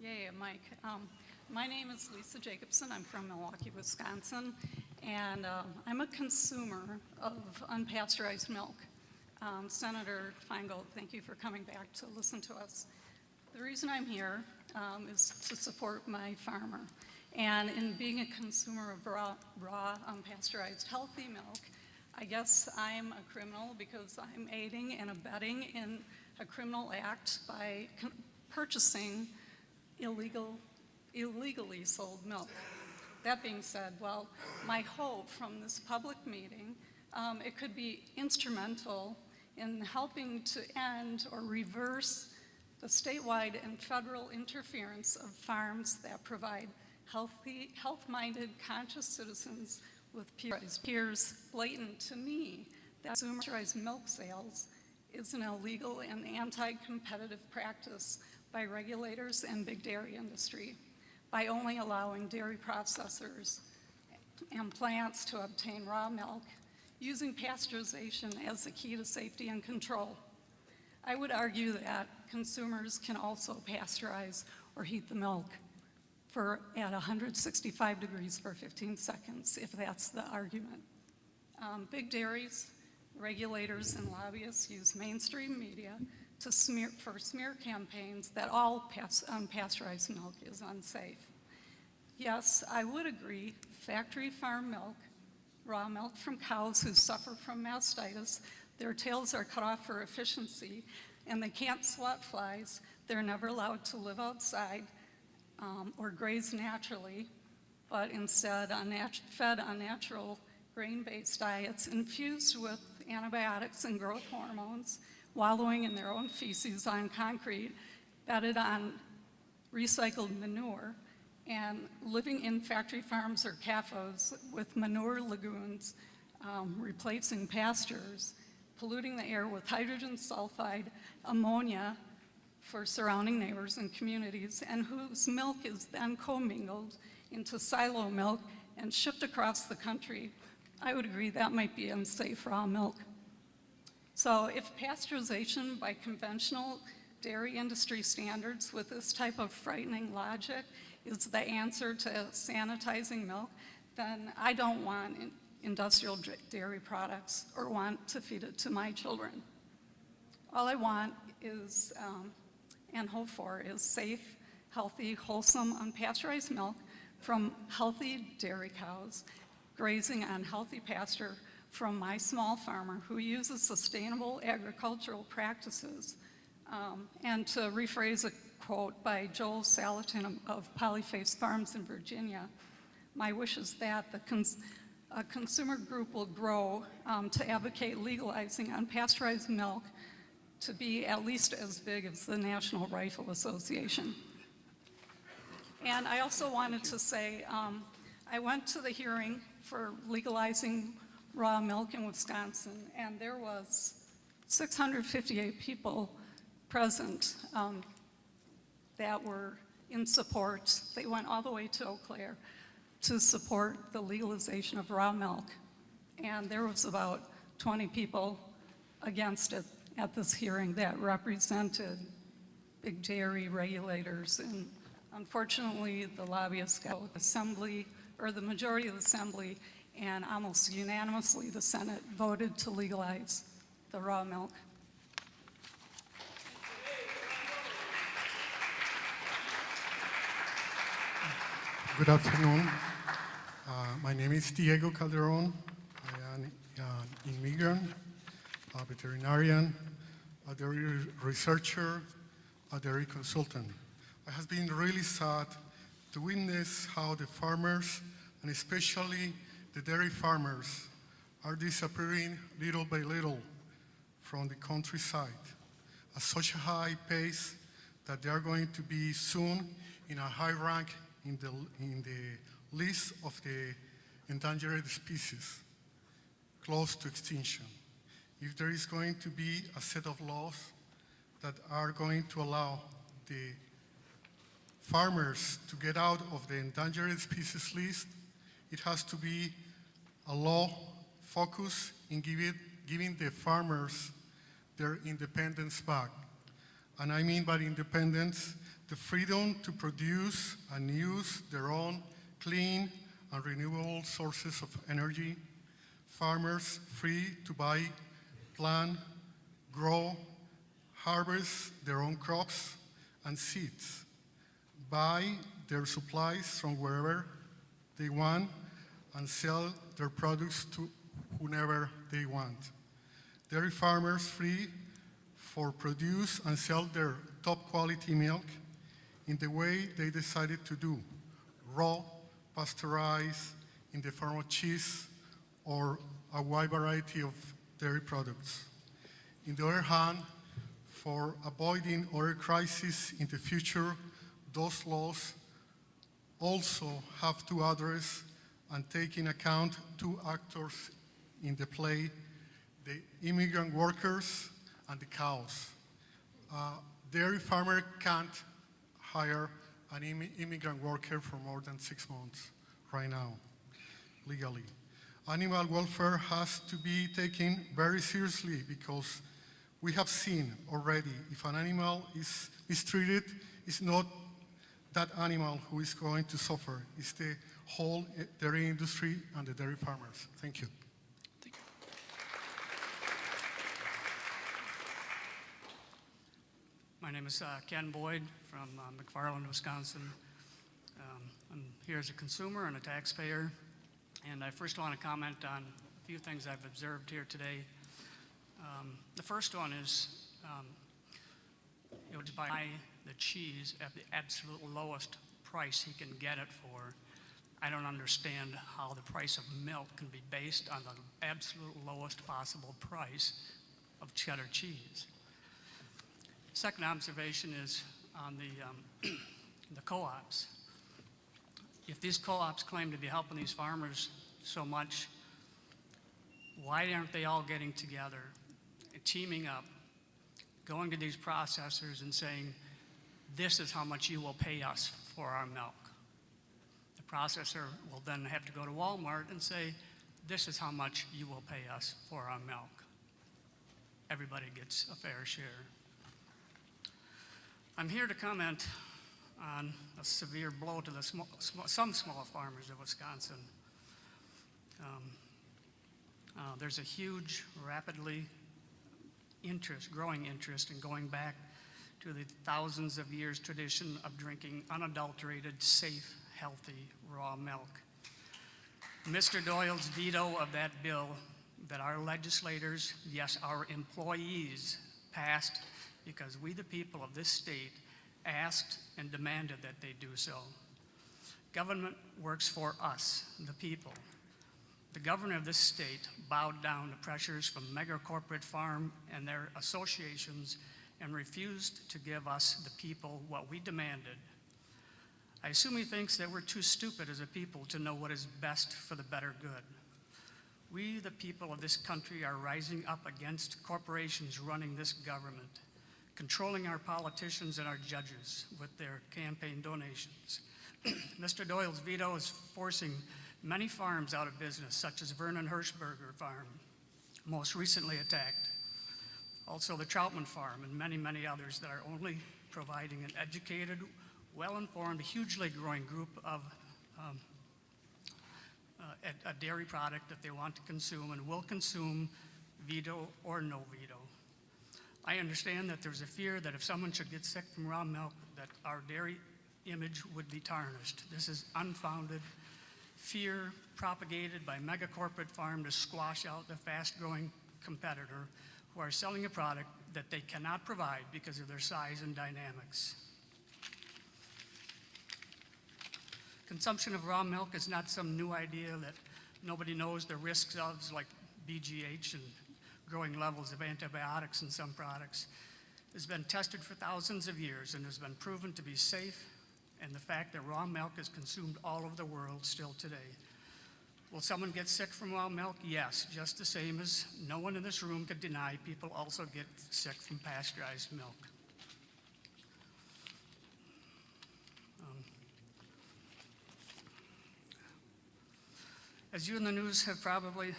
Yay, Mike. My name is Lisa Jacobson. I'm from Milwaukee, Wisconsin, and I'm a consumer of unpasteurized milk. Senator Feingold, thank you for coming back to listen to us. The reason I'm here is to support my farmer. And in being a consumer of raw unpasteurized, healthy milk, I guess I'm a criminal because I'm aiding and abetting in a criminal act by purchasing illegally sold milk. That being said, well, my hope from this public meeting, it could be instrumental in helping to end or reverse the statewide and federal interference of farms that provide health-minded, conscious citizens with peers. Blatant to me that pasteurized milk sales is an illegal and anti-competitive practice by regulators and big dairy industry by only allowing dairy processors and plants to obtain raw milk, using pasteurization as the key to safety and control. I would argue that consumers can also pasteurize or heat the milk at 165 degrees for 15 seconds, if that's the argument. Big dairies, regulators, and lobbyists use mainstream media for smear campaigns that all unpasteurized milk is unsafe. Yes, I would agree, factory farm milk, raw milk from cows who suffer from mastitis, their tails are cut off for efficiency, and they can't swat flies. They're never allowed to live outside or graze naturally, but instead fed on natural grain-based diets infused with antibiotics and growth hormones, wallowing in their own feces on concrete, bedded on recycled manure, and living in factory farms or CAFOs with manure lagoons, replacing pastures, polluting the air with hydrogen sulfide, ammonia for surrounding neighbors and communities, and whose milk is then commingled into silo milk and shipped across the country. I would agree that might be unsafe raw milk. So if pasteurization by conventional dairy industry standards with this type of frightening logic is the answer to sanitizing milk, then I don't want industrial dairy products or want to feed it to my children. All I want is, and hope for, is safe, healthy, wholesome, unpasteurized milk from healthy dairy cows grazing on healthy pasture from my small farmer who uses sustainable agricultural practices. And to rephrase a quote by Joel Salatin of Polyface Farms in Virginia, my wish is that a consumer group will grow to advocate legalizing unpasteurized milk to be at least as big as the National Rifle Association. And I also wanted to say, I went to the hearing for legalizing raw milk in Wisconsin, and there was 658 people present that were in support. They went all the way to Eau Claire to support the legalization of raw milk. And there was about 20 people against it at this hearing that represented big dairy regulators. And unfortunately, the lobbyists got assembly, or the majority of the assembly, and almost unanimously the Senate voted to legalize the raw milk. Good afternoon. My name is Diego Calderon. I am an immigrant, a veterinarian, a dairy researcher, a dairy consultant. I have been really sad to witness how the farmers, and especially the dairy farmers, are disappearing little by little from the countryside at such a high pace that they are going to be soon in a high rank in the list of the endangered species, close to extinction. If there is going to be a set of laws that are going to allow the farmers to get out of the endangered species list, it has to be a law focused in giving the farmers their independence back. And I mean by independence, the freedom to produce and use their own clean and renewable sources of energy, farmers free to buy, plant, grow, harvest their own crops and seeds, buy their supplies from wherever they want, and sell their products to whomever they want. Dairy farmers free for produce and sell their top quality milk in the way they decided to do, raw, pasteurized, in the form of cheese, or a wide variety of dairy products. On the other hand, for avoiding other crises in the future, those laws also have to address and take in account two actors in the play: the immigrant workers and the cows. Dairy farmer can't hire an immigrant worker for more than 6 months right now. legally. Animal welfare has to be taken very seriously because we have seen already if an animal is mistreated, it's not that animal who is going to suffer, it's the whole dairy industry and the dairy farmers. Thank you. My name is Ken Boyd from McFarland, Wisconsin. I'm here as a consumer and a taxpayer, and I first want to comment on a few things I've observed here today. The first one is to buy the cheese at the absolute lowest price he can get it for. I don't understand how the price of milk can be based on the absolute lowest possible price of cheddar cheese. Second observation is on the co-ops. If these co-ops claim to be helping these farmers so much, why aren't they all getting together, teaming up, going to these processors and saying, this is how much you will pay us for our milk? The processor will then have to go to Walmart and say, this is how much you will pay us for our milk. Everybody gets a fair share. I'm here to comment on a severe blow to some small farmers of Wisconsin. There's a huge, rapidly growing interest in going back to the thousands of years tradition of drinking unadulterated, safe, healthy, raw milk. Mr. Doyle's veto of that bill that our legislators, yes, our employees, passed because we, the people of this state, asked and demanded that they do so. Government works for us, the people. The governor of this state bowed down to pressures from mega corporate farm and their associations and refused to give us, the people, what we demanded. I assume he thinks that we're too stupid as a people to know what is best for the better good. We, the people of this country, are rising up against corporations running this government, controlling our politicians and our judges with their campaign donations. Mr. Doyle's veto is forcing many farms out of business, such as Vernon Hirschberger Farm, most recently attacked. Also the Troutman Farm and many, many others that are only providing an educated, well-informed, hugely growing group of a dairy product that they want to consume and will consume, veto or no veto. I understand that there's a fear that if someone should get sick from raw milk, that our dairy image would be tarnished. This is unfounded fear propagated by mega corporate farm to squash out the fast-growing competitor who are selling a product that they cannot provide because of their size and dynamics. Consumption of raw milk is not some new idea that nobody knows the risks of, like BGH and growing levels of antibiotics in some products. It's been tested for thousands of years and has been proven to be safe, and the fact that raw milk is consumed all over the world still today. Will someone get sick from raw milk? Yes, just the same as no one in this room could deny people also get sick from pasteurized milk. As you in the news have probably,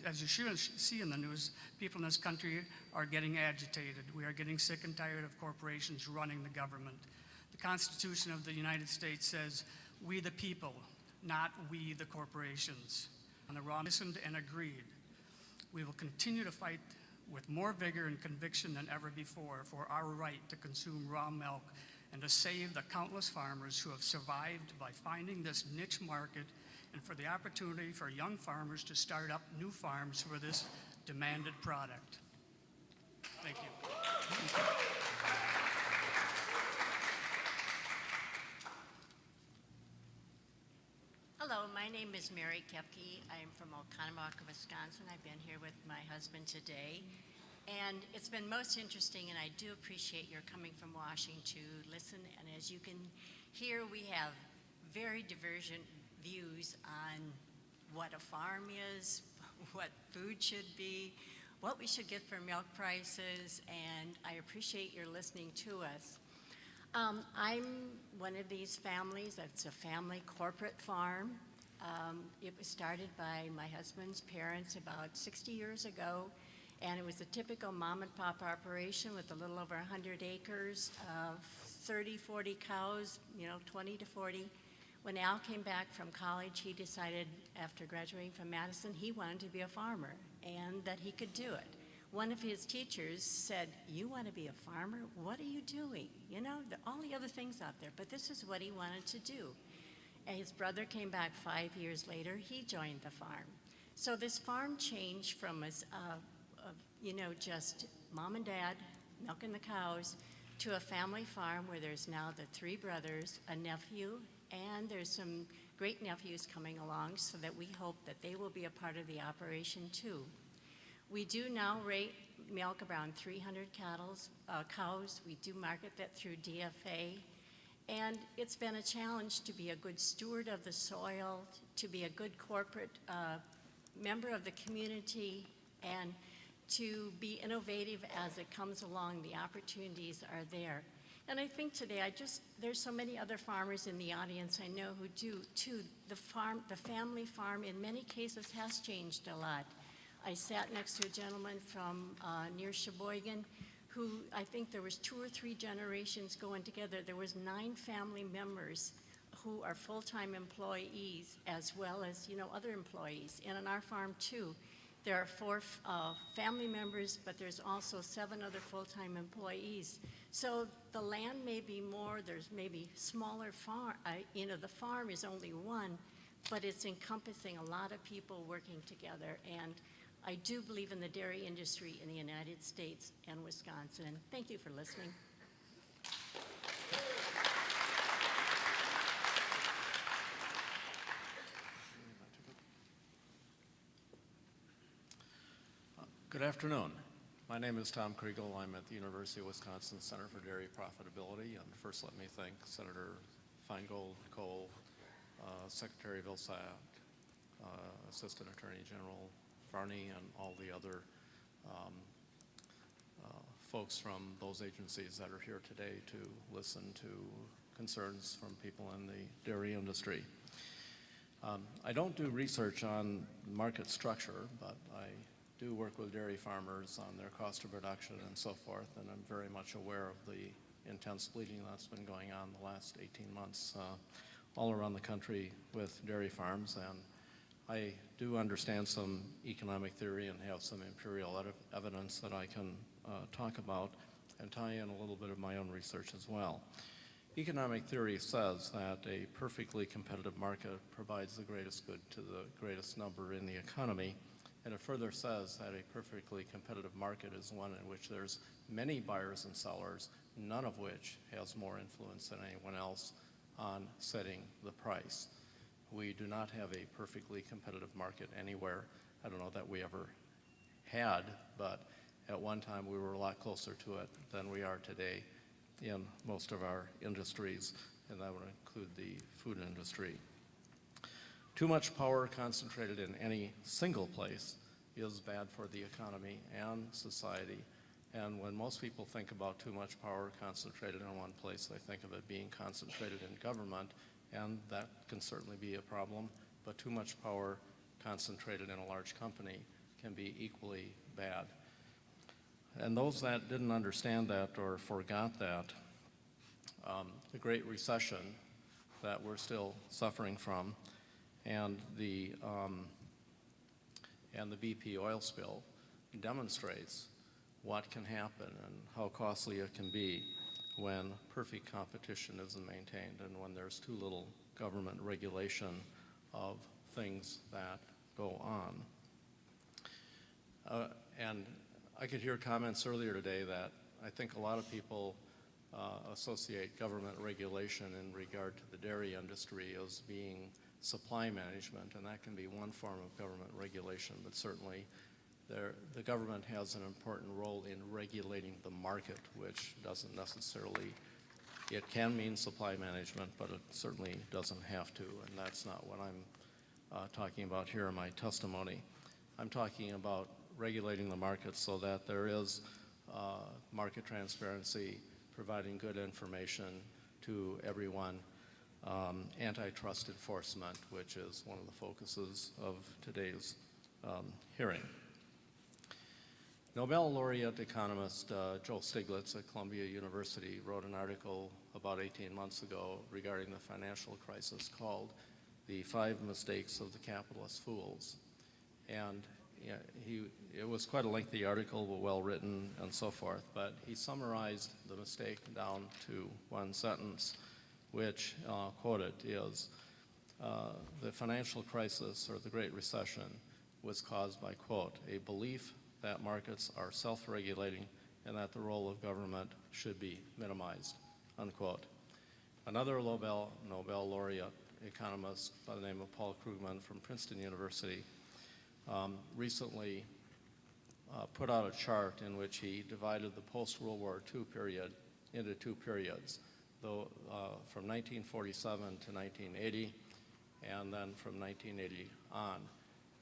as you should see in the news, people in this country are getting agitated. We are getting sick and tired of corporations running the government. The Constitution of the United States says, we the people, not we the corporations. And the raw listened and agreed. We will continue to fight with more vigor and conviction than ever before for our right to consume raw milk and to save the countless farmers who have survived by finding this niche market, and for the opportunity for young farmers to start up new farms for this demanded product. Thank you. Hello, my name is Mary Kepke. I'm from Oconomowoc, Wisconsin. I've been here with my husband today. And it's been most interesting, and I do appreciate your coming from Washington to listen. And as you can hear, we have very divergent views on what a farm is, what food should be, what we should get for milk prices, and I appreciate your listening to us. I'm one of these families. It's a family corporate farm. It was started by my husband's parents about 60 years ago, and it was a typical mom and pop operation with a little over 100 acres of 30, 40 cows, 20 to 40. When Al came back from college, he decided after graduating from Madison, he wanted to be a farmer and that he could do it. One of his teachers said, "You want to be a farmer? What are you doing? All the other things out there." But this is what he wanted to do. And his brother came back 5 years later. He joined the farm. So this farm changed from just mom and dad milking the cows to a family farm where there's now the 3 brothers, a nephew, and there's some great nephews coming along, so that we hope that they will be a part of the operation too. We do now milk around 300 cows. We do market that through DFA. And it's been a challenge to be a good steward of the soil, to be a good corporate member of the community, and to be innovative as it comes along. The opportunities are there. And I think today, there's so many other farmers in the audience I know who do too. The family farm in many cases has changed a lot. I sat next to a gentleman from near Sheboygan who, I think there was 2 or 3 generations going together. There was 9 family members who are full-time employees as well as, other employees. And on our farm too, there are 4 family members, but there's also 7 other full-time employees. So the land may be more, there's maybe smaller farm, the farm is only 1, but it's encompassing a lot of people working together. And I do believe in the dairy industry in the United States and Wisconsin. Thank you for listening. Good afternoon. My name is Tom Kriegel. I'm at the University of Wisconsin Center for Dairy Profitability. And first, let me thank Senator Feingold, Cole, Secretary Vilsack, Assistant Attorney General Varney, and all the other folks from those agencies that are here today to listen to concerns from people in the dairy industry. I don't do research on market structure, but I do work with dairy farmers on their cost of production and so forth, and I'm very much aware of the intense bleeding that's been going on the last 18 months all around the country with dairy farms. And I do understand some economic theory and have some empirical evidence that I can talk about and tie in a little bit of my own research as well. Economic theory says that a perfectly competitive market provides the greatest good to the greatest number in the economy, and it further says that a perfectly competitive market is one in which there's many buyers and sellers, none of which has more influence than anyone else on setting the price. We do not have a perfectly competitive market anywhere. I don't know that we ever had, but at one time we were a lot closer to it than we are today in most of our industries, and that would include the food industry. Too much power concentrated in any single place is bad for the economy and society. And when most people think about too much power concentrated in one place, they think of it being concentrated in government, and that can certainly be a problem, but too much power concentrated in a large company can be equally bad. And those that didn't understand that or forgot that, the Great Recession that we're still suffering from, and the BP oil spill demonstrates what can happen and how costly it can be when perfect competition isn't maintained and when there's too little government regulation of things that go on. And I could hear comments earlier today that I think a lot of people associate government regulation in regard to the dairy industry as being supply management, and that can be one form of government regulation, but certainly the government has an important role in regulating the market, which doesn't necessarily, it can mean supply management, but it certainly doesn't have to, and that's not what I'm talking about here in my testimony. I'm talking about regulating the market so that there is market transparency, providing good information to everyone, antitrust enforcement, which is one of the focuses of today's hearing. Nobel laureate economist Joe Stiglitz at Columbia University wrote an article about 18 months ago regarding the financial crisis called "The 5 Mistakes of the Capitalist Fools." And it was quite a lengthy article, but well written and so forth, but he summarized the mistake down to one sentence, which, quoted, is, the financial crisis or the Great Recession was caused by, quote, a belief that markets are self-regulating and that the role of government should be minimized, unquote. Another Nobel laureate economist by the name of Paul Krugman from Princeton University recently put out a chart in which he divided the post-World War II period into 2 periods, from 1947 to 1980, and then from 1980 on.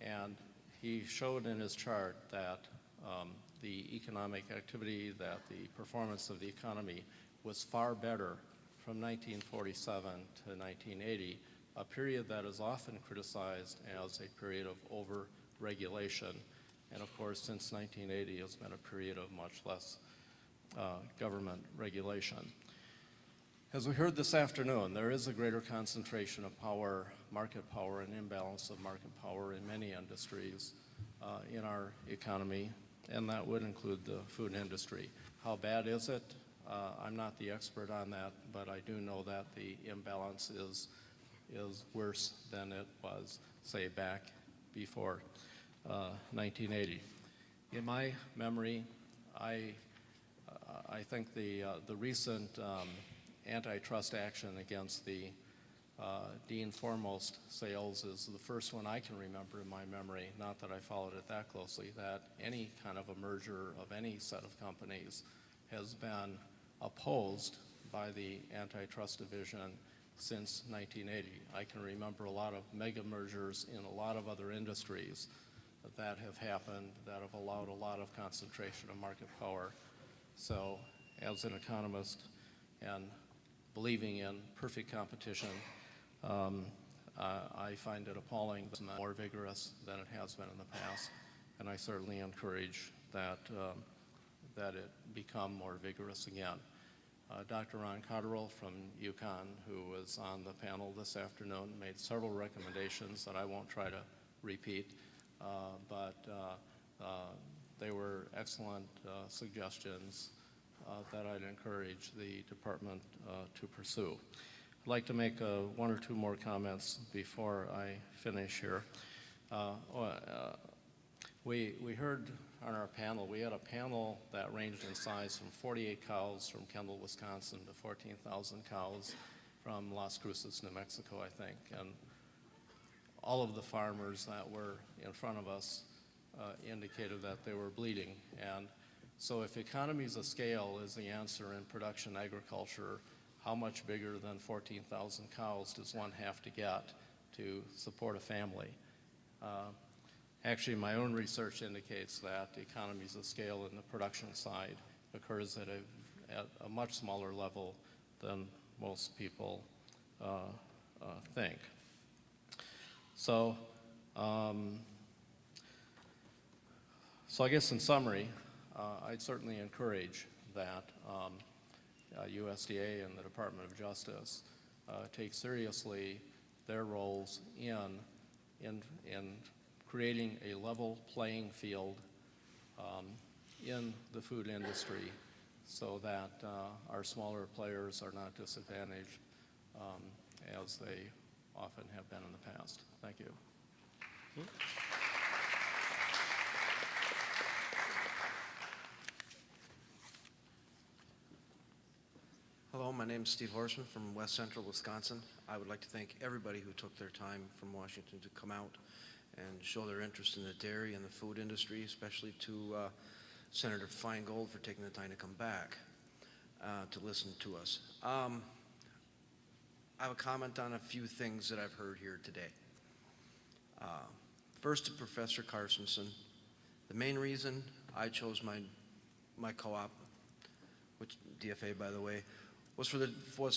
And he showed in his chart that the economic activity, that the performance of the economy was far better from 1947 to 1980, a period that is often criticized as a period of over-regulation. And of course, since 1980 has been a period of much less government regulation. As we heard this afternoon, there is a greater concentration of power, market power, and imbalance of market power in many industries in our economy, and that would include the food industry. How bad is it? I'm not the expert on that, but I do know that the imbalance is worse than it was, say, back before 1980. In my memory, I think the recent antitrust action against the Dean Foremost sales is the first one I can remember in my memory, not that I followed it that closely, that any kind of a merger of any set of companies has been opposed by the antitrust division since 1980. I can remember a lot of mega mergers in a lot of other industries that have happened that have allowed a lot of concentration of market power. So as an economist and believing in perfect competition, I find it appalling that it's more vigorous than it has been in the past, and I certainly encourage that it become more vigorous again. Dr. Ron Cotterill from UConn, who was on the panel this afternoon, made several recommendations that I won't try to repeat, but they were excellent suggestions that I'd encourage the department to pursue. I'd like to make 1 or 2 more comments before I finish here. We heard on our panel, we had a panel that ranged in size from 48 cows from Kendall, Wisconsin to 14,000 cows from Las Cruces, New Mexico, I think. And all of the farmers that were in front of us indicated that they were bleeding. And so if economies of scale is the answer in production agriculture, how much bigger than 14,000 cows does one have to get to support a family? Actually, my own research indicates that economies of scale in the production side occurs at a much smaller level than most people think. So I guess in summary, I'd certainly encourage that USDA and the Department of Justice take seriously their roles in creating a level playing field in the food industry so that our smaller players are not disadvantaged as they often have been in the past. Thank you. Hello, my name is Steve Horseman from West Central Wisconsin. I would like to thank everybody who took their time from Washington to come out and show their interest in the dairy and the food industry, especially to Senator Feingold for taking the time to come back to listen to us. I have a comment on a few things that I've heard here today. First to Professor Carstensen, the main reason I chose my co-op, which DFA, by the way, was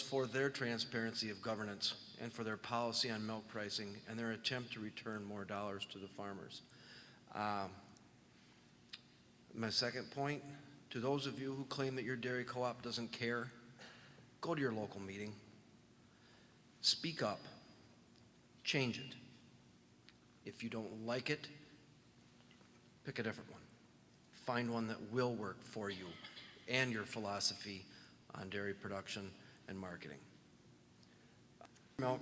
for their transparency of governance and for their policy on milk pricing and their attempt to return more dollars to the farmers. My second point, to those of you who claim that your dairy co-op doesn't care, go to your local meeting. Speak up. Change it. If you don't like it, pick a different one. Find one that will work for you and your philosophy on dairy production and marketing. Milk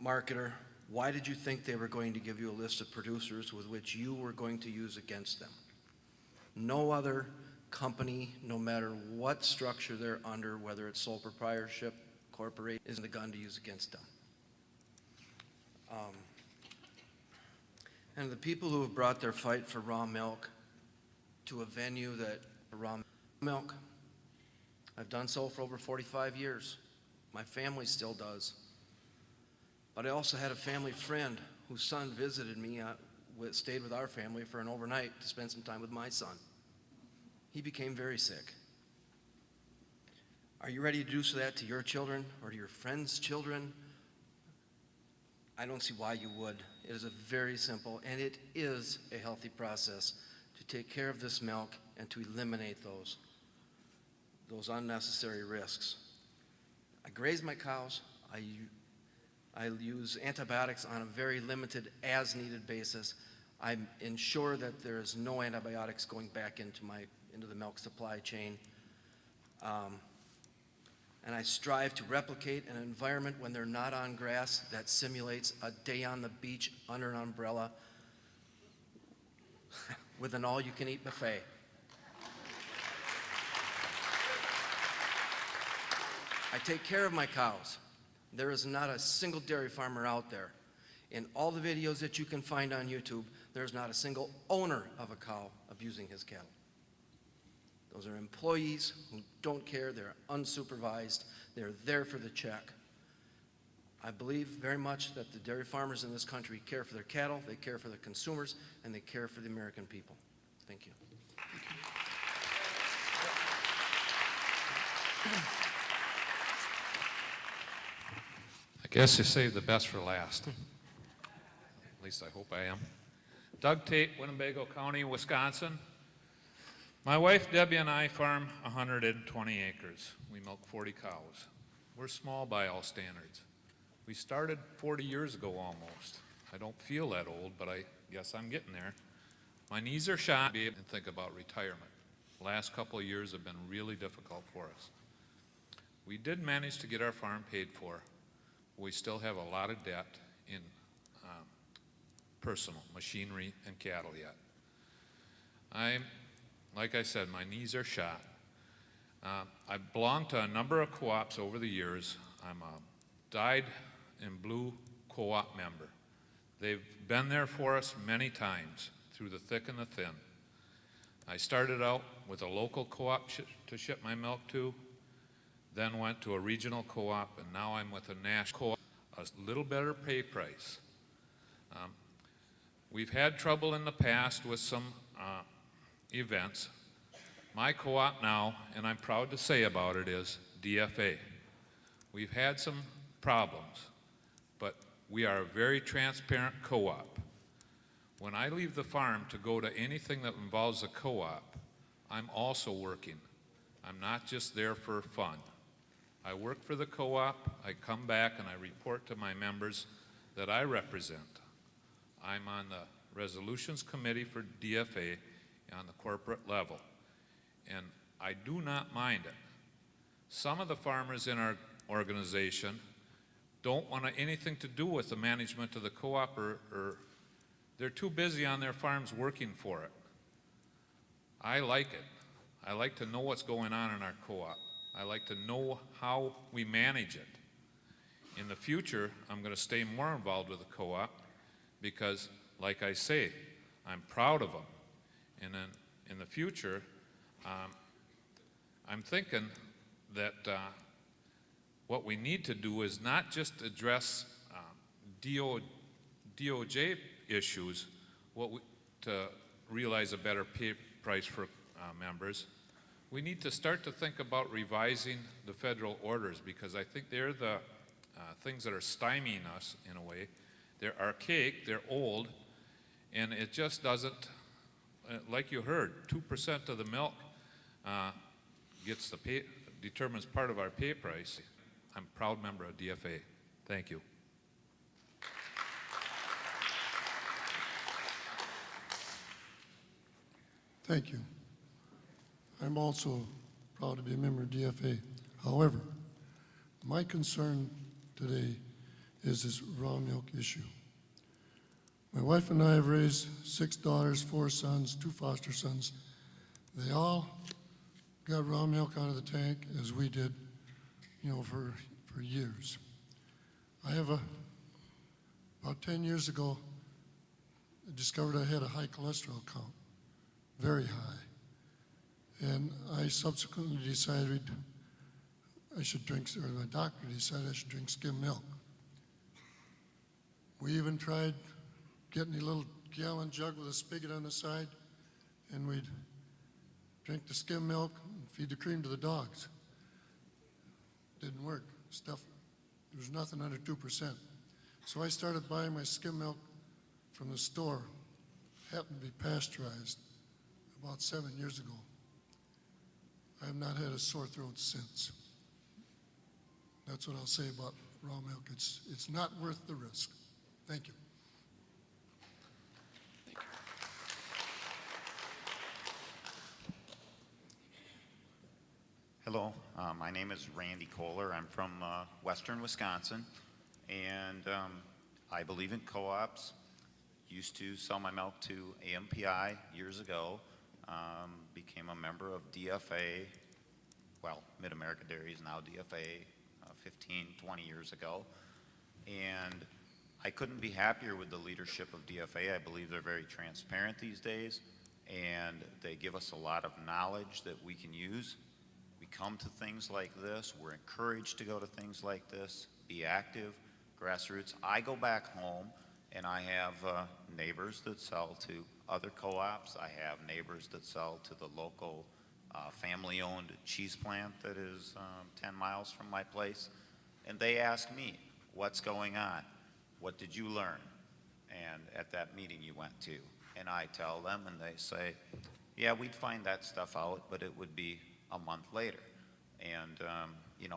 marketer, why did you think they were going to give you a list of producers with which you were going to use against them? No other company, no matter what structure they're under, whether it's sole proprietorship, corporate, isn't the gun to use against them. And the people who have brought their fight for raw milk to a venue that raw milk, I've done so for over 45 years. My family still does. But I also had a family friend whose son visited me, stayed with our family for an overnight to spend some time with my son. He became very sick. Are you ready to do that to your children or to your friends' children? I don't see why you would. It is a very simple, and it is a healthy process to take care of this milk and to eliminate those unnecessary risks. I graze my cows. I use antibiotics on a very limited, as-needed basis. I ensure that there is no antibiotics going back into the milk supply chain. And I strive to replicate an environment when they're not on grass that simulates a day on the beach under an umbrella with an all-you-can-eat buffet. I take care of my cows. There is not a single dairy farmer out there. In all the videos that you can find on YouTube, there's not a single owner of a cow abusing his cattle. Those are employees who don't care, they're unsupervised, they're there for the check. I believe very much that the dairy farmers in this country care for their cattle, they care for their consumers, and they care for the American people. Thank you. I guess you saved the best for last. At least I hope I am. Doug Tate, Winnebago County, Wisconsin. My wife Debbie and I farm 120 acres. We milk 40 cows. We're small by all standards. We started 40 years ago almost. I don't feel that old, but I guess I'm getting there. My knees are shot and think about retirement. The last couple of years have been really difficult for us. We did manage to get our farm paid for. We still have a lot of debt in personal machinery and cattle yet. Like I said, my knees are shot. I've belonged to a number of co-ops over the years. I'm a dyed in blue co-op member. They've been there for us many times, through the thick and the thin. I started out with a local co-op to ship my milk to, then went to a regional co-op, and now I'm with a national co-op, a little better pay price. We've had trouble in the past with some events. My co-op now, and I'm proud to say about it, is DFA. We've had some problems, but we are a very transparent co-op. When I leave the farm to go to anything that involves a co-op, I'm also working. I'm not just there for fun. I work for the co-op, I come back and I report to my members that I represent. I'm on the resolutions committee for DFA on the corporate level, and I do not mind it. Some of the farmers in our organization don't want anything to do with the management of the co-op, or they're too busy on their farms working for it. I like it. I like to know what's going on in our co-op. I like to know how we manage it. In the future, I'm going to stay more involved with the co-op because, like I say, I'm proud of them. And then in the future, I'm thinking that what we need to do is not just address DOJ issues to realize a better pay price for members. we need to start to think about revising the federal orders, because I think they're the things that are stymieing us in a way. They're archaic, they're old, and it just doesn't, like you heard, 2% of the milk determines part of our pay price. I'm a proud member of DFA. Thank you. Thank you. I'm also proud to be a member of DFA. However, my concern today is this raw milk issue. My wife and I have raised 6 daughters, 4 sons, 2 foster sons. They all got raw milk out of the tank as we did, for years. I have about 10 years ago, I discovered I had a high cholesterol count, very high. And I subsequently decided I should drink, or my doctor decided I should drink skim milk. We even tried getting a little gallon jug with a spigot on the side, and we'd drink the skim milk and feed the cream to the dogs. Didn't work. There was nothing under 2%. So I started buying my skim milk from the store. Happened to be pasteurized about 7 years ago. I have not had a sore throat since. That's what I'll say about raw milk. It's not worth the risk. Thank you. Hello, my name is Randy Kohler. I'm from western Wisconsin, and I believe in co-ops. Used to sell my milk to AMPI years ago. Became a member of DFA, well, Mid-America Dairies, now DFA, 15, 20 years ago. And I couldn't be happier with the leadership of DFA. I believe they're very transparent these days, and they give us a lot of knowledge that we can use. We come to things like this. We're encouraged to go to things like this, be active, grassroots. I go back home and I have neighbors that sell to other co-ops. I have neighbors that sell to the local family-owned cheese plant that is 10 miles from my place. And they ask me, what's going on? What did you learn? And at that meeting you went to. And I tell them, and they say, yeah, we'd find that stuff out, but it would be a month later. And,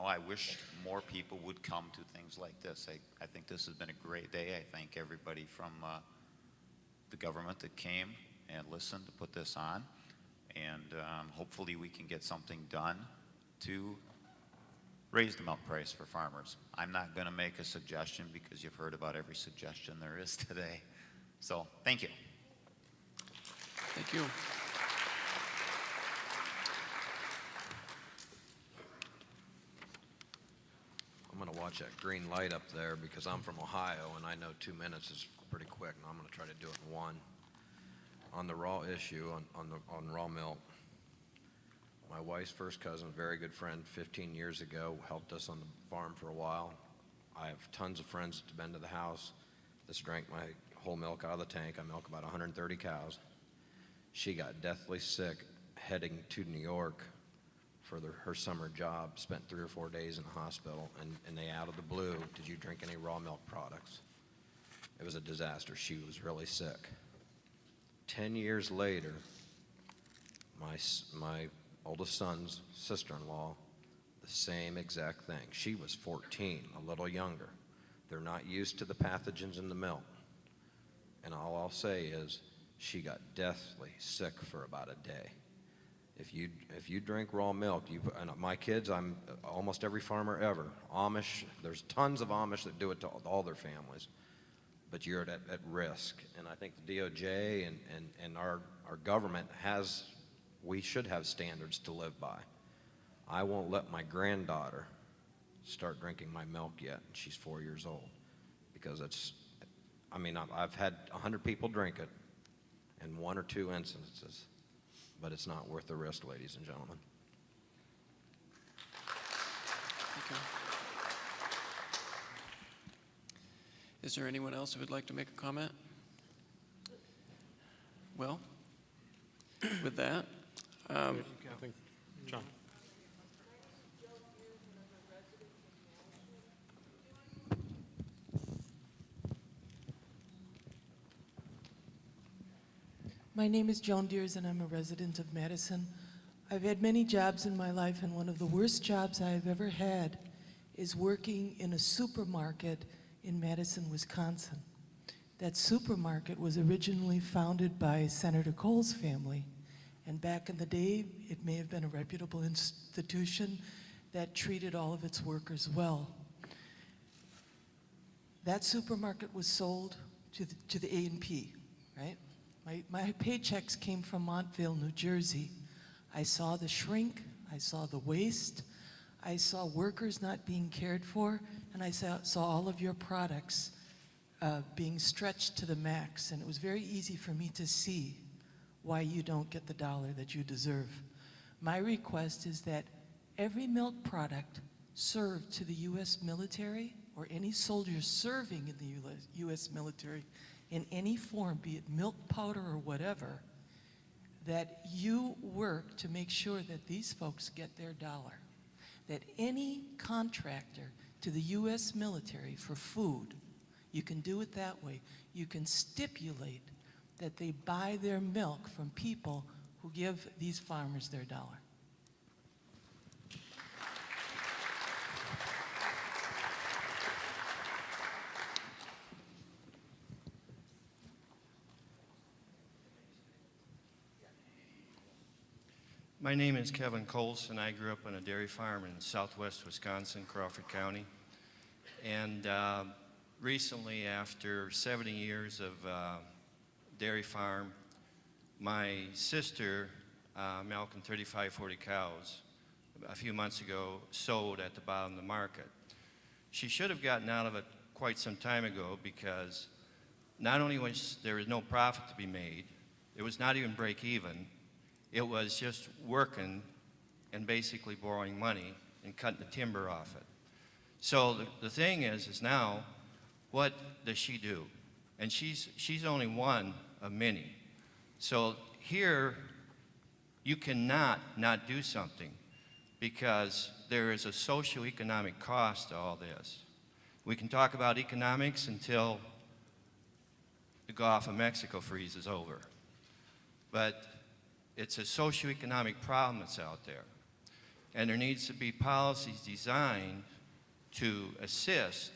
I wish more people would come to things like this. I think this has been a great day. I thank everybody from the government that came and listened to put this on. And hopefully we can get something done to raise the milk price for farmers. I'm not going to make a suggestion because you've heard about every suggestion there is today. So, thank you. Thank you. I'm going to watch that green light up there because I'm from Ohio and I know 2 minutes is pretty quick, and I'm going to try to do it in 1. On the raw issue, on raw milk, my wife's first cousin, very good friend, 15 years ago, helped us on the farm for a while. I have tons of friends that have been to the house that's drank my whole milk out of the tank. I milk about 130 cows. She got deathly sick heading to New York for her summer job, spent 3 or 4 days in the hospital, and they out of the blue, did you drink any raw milk products? It was a disaster. She was really sick. 10 years later, my oldest son's sister-in-law, the same exact thing. She was 14, a little younger. They're not used to the pathogens in the milk. And all I'll say is she got deathly sick for about a day. If you drink raw milk, and my kids, I'm almost every farmer ever, Amish, there's tons of Amish that do it to all their families, but you're at risk. And I think the DOJ and our government we should have standards to live by. I won't let my granddaughter start drinking my milk yet, and she's 4 years old, because I've had 100 people drink it in 1 or 2 instances. But it's not worth the risk, ladies and gentlemen. Okay. Is there anyone else who would like to make a comment? Well, with that, John. My name is Joan Deers, and I'm a resident of Madison. I've had many jobs in my life, and one of the worst jobs I've ever had is working in a supermarket in Madison, Wisconsin. That supermarket was originally founded by Senator Cole's family, and back in the day, it may have been a reputable institution that treated all of its workers well. That supermarket was sold to the A&P, right? My paychecks came from Montville, New Jersey. I saw the shrink, I saw the waste, I saw workers not being cared for, and I saw all of your products being stretched to the max, and it was very easy for me to see why you don't get the dollar that you deserve. My request is that every milk product served to the U.S. military or any soldier serving in the U.S. military in any form, be it milk powder or whatever, that you work to make sure that these folks get their dollar. That any contractor to the U.S. military for food, you can do it that way. You can stipulate that they buy their milk from people who give these farmers their dollar. My name is Kevin Colson. I grew up on a dairy farm in southwest Wisconsin, Crawford County. And recently, after 70 years of dairy farm, my sister, milking 35, 40 cows, a few months ago, sold at the bottom of the market. She should have gotten out of it quite some time ago, because not only was there no profit to be made, it was not even break even. It was just working and basically borrowing money and cutting the timber off it. So the thing is now, what does she do? And she's only one of many. So here, you cannot not do something, because there is a socioeconomic cost to all this. We can talk about economics until the Gulf of Mexico freezes over. But it's a socioeconomic problem that's out there. And there needs to be policies designed to assist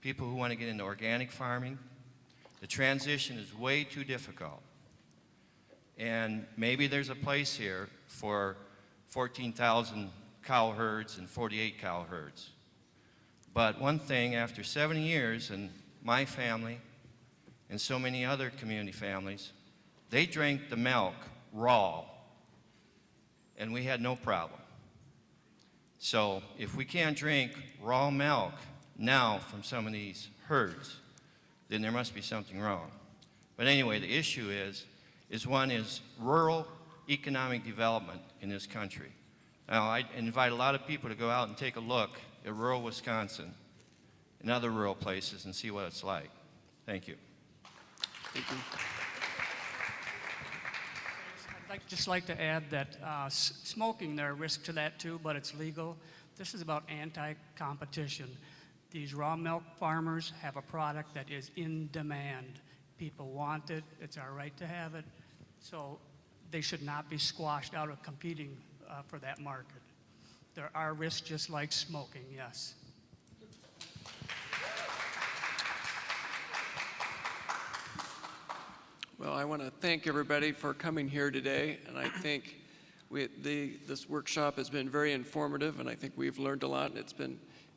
people who want to get into organic farming. The transition is way too difficult. And maybe there's a place here for 14,000 cow herds and 48 cow herds. But one thing, after 70 years, and my family and so many other community families, they drank the milk raw, and we had no problem. So if we can't drink raw milk now from some of these herds, then there must be something wrong. But anyway, the issue is one is rural economic development in this country. Now, I invite a lot of people to go out and take a look at rural Wisconsin and other rural places and see what it's like. Thank you. Thank you. I'd just like to add that smoking, there are risks to that too, but it's legal. This is about anti-competition. These raw milk farmers have a product that is in demand. People want it. It's our right to have it. So they should not be squashed out of competing for that market. There are risks just like smoking, yes. Well, I want to thank everybody for coming here today, and I think this workshop has been very informative, and I think we've learned a lot, and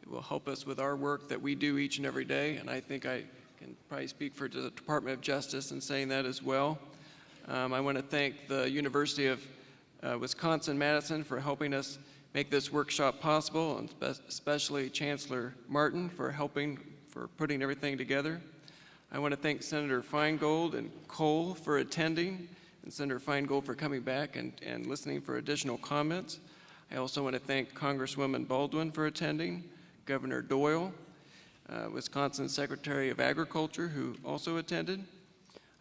it will help us with our work that we do each and every day, and I think I can probably speak for the Department of Justice in saying that as well. I want to thank the University of Wisconsin-Madison for helping us make this workshop possible, and especially Chancellor Martin for putting everything together. I want to thank Senator Feingold and Cole for attending, and Senator Feingold for coming back and listening for additional comments. I also want to thank Congresswoman Baldwin for attending, Governor Doyle, Wisconsin Secretary of Agriculture, who also attended.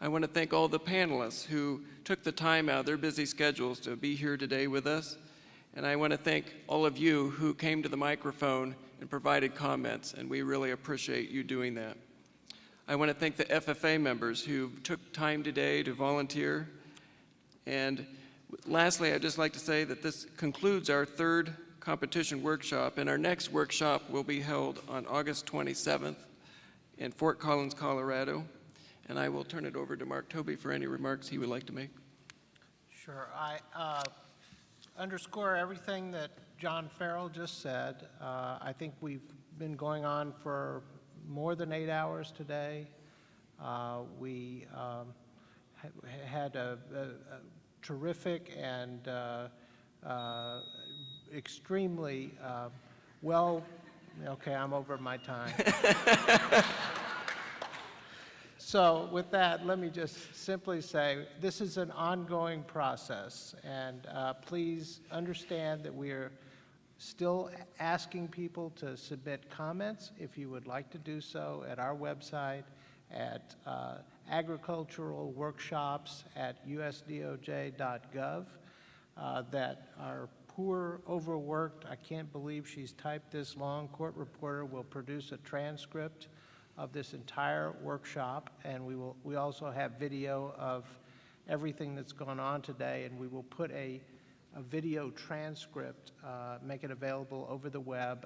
I want to thank all the panelists who took the time out of their busy schedules to be here today with us. And I want to thank all of you who came to the microphone and provided comments, and we really appreciate you doing that. I want to thank the FFA members who took time today to volunteer. And lastly, I'd just like to say that this concludes our third competition workshop, and our next workshop will be held on August 27th in Fort Collins, Colorado. And I will turn it over to Mark Toby for any remarks he would like to make. Sure. I underscore everything that John Farrell just said. I think we've been going on for more than 8 hours today. We had a terrific and extremely okay, I'm over my time. So with that, let me just simply say, this is an ongoing process, and please understand that we are still asking people to submit comments if you would like to do so at our website, at agricultural workshops at usdoj.gov, that our poor, overworked, I can't believe she's typed this long, court reporter will produce a transcript of this entire workshop, and we also have video of everything that's gone on today, and we will put a video transcript, make it available over the web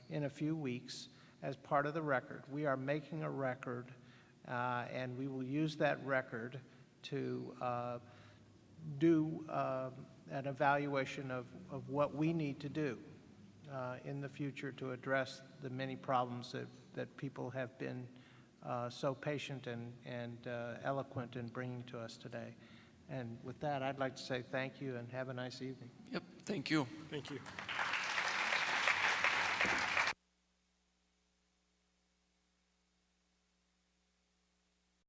in a few weeks as part of the record. We are making a record, and we will use that record to do an evaluation of what we need to do in the future to address the many problems that people have been so patient and eloquent in bringing to us today. And with that, I'd like to say thank you and have a nice evening. Yep, thank you. Thank you.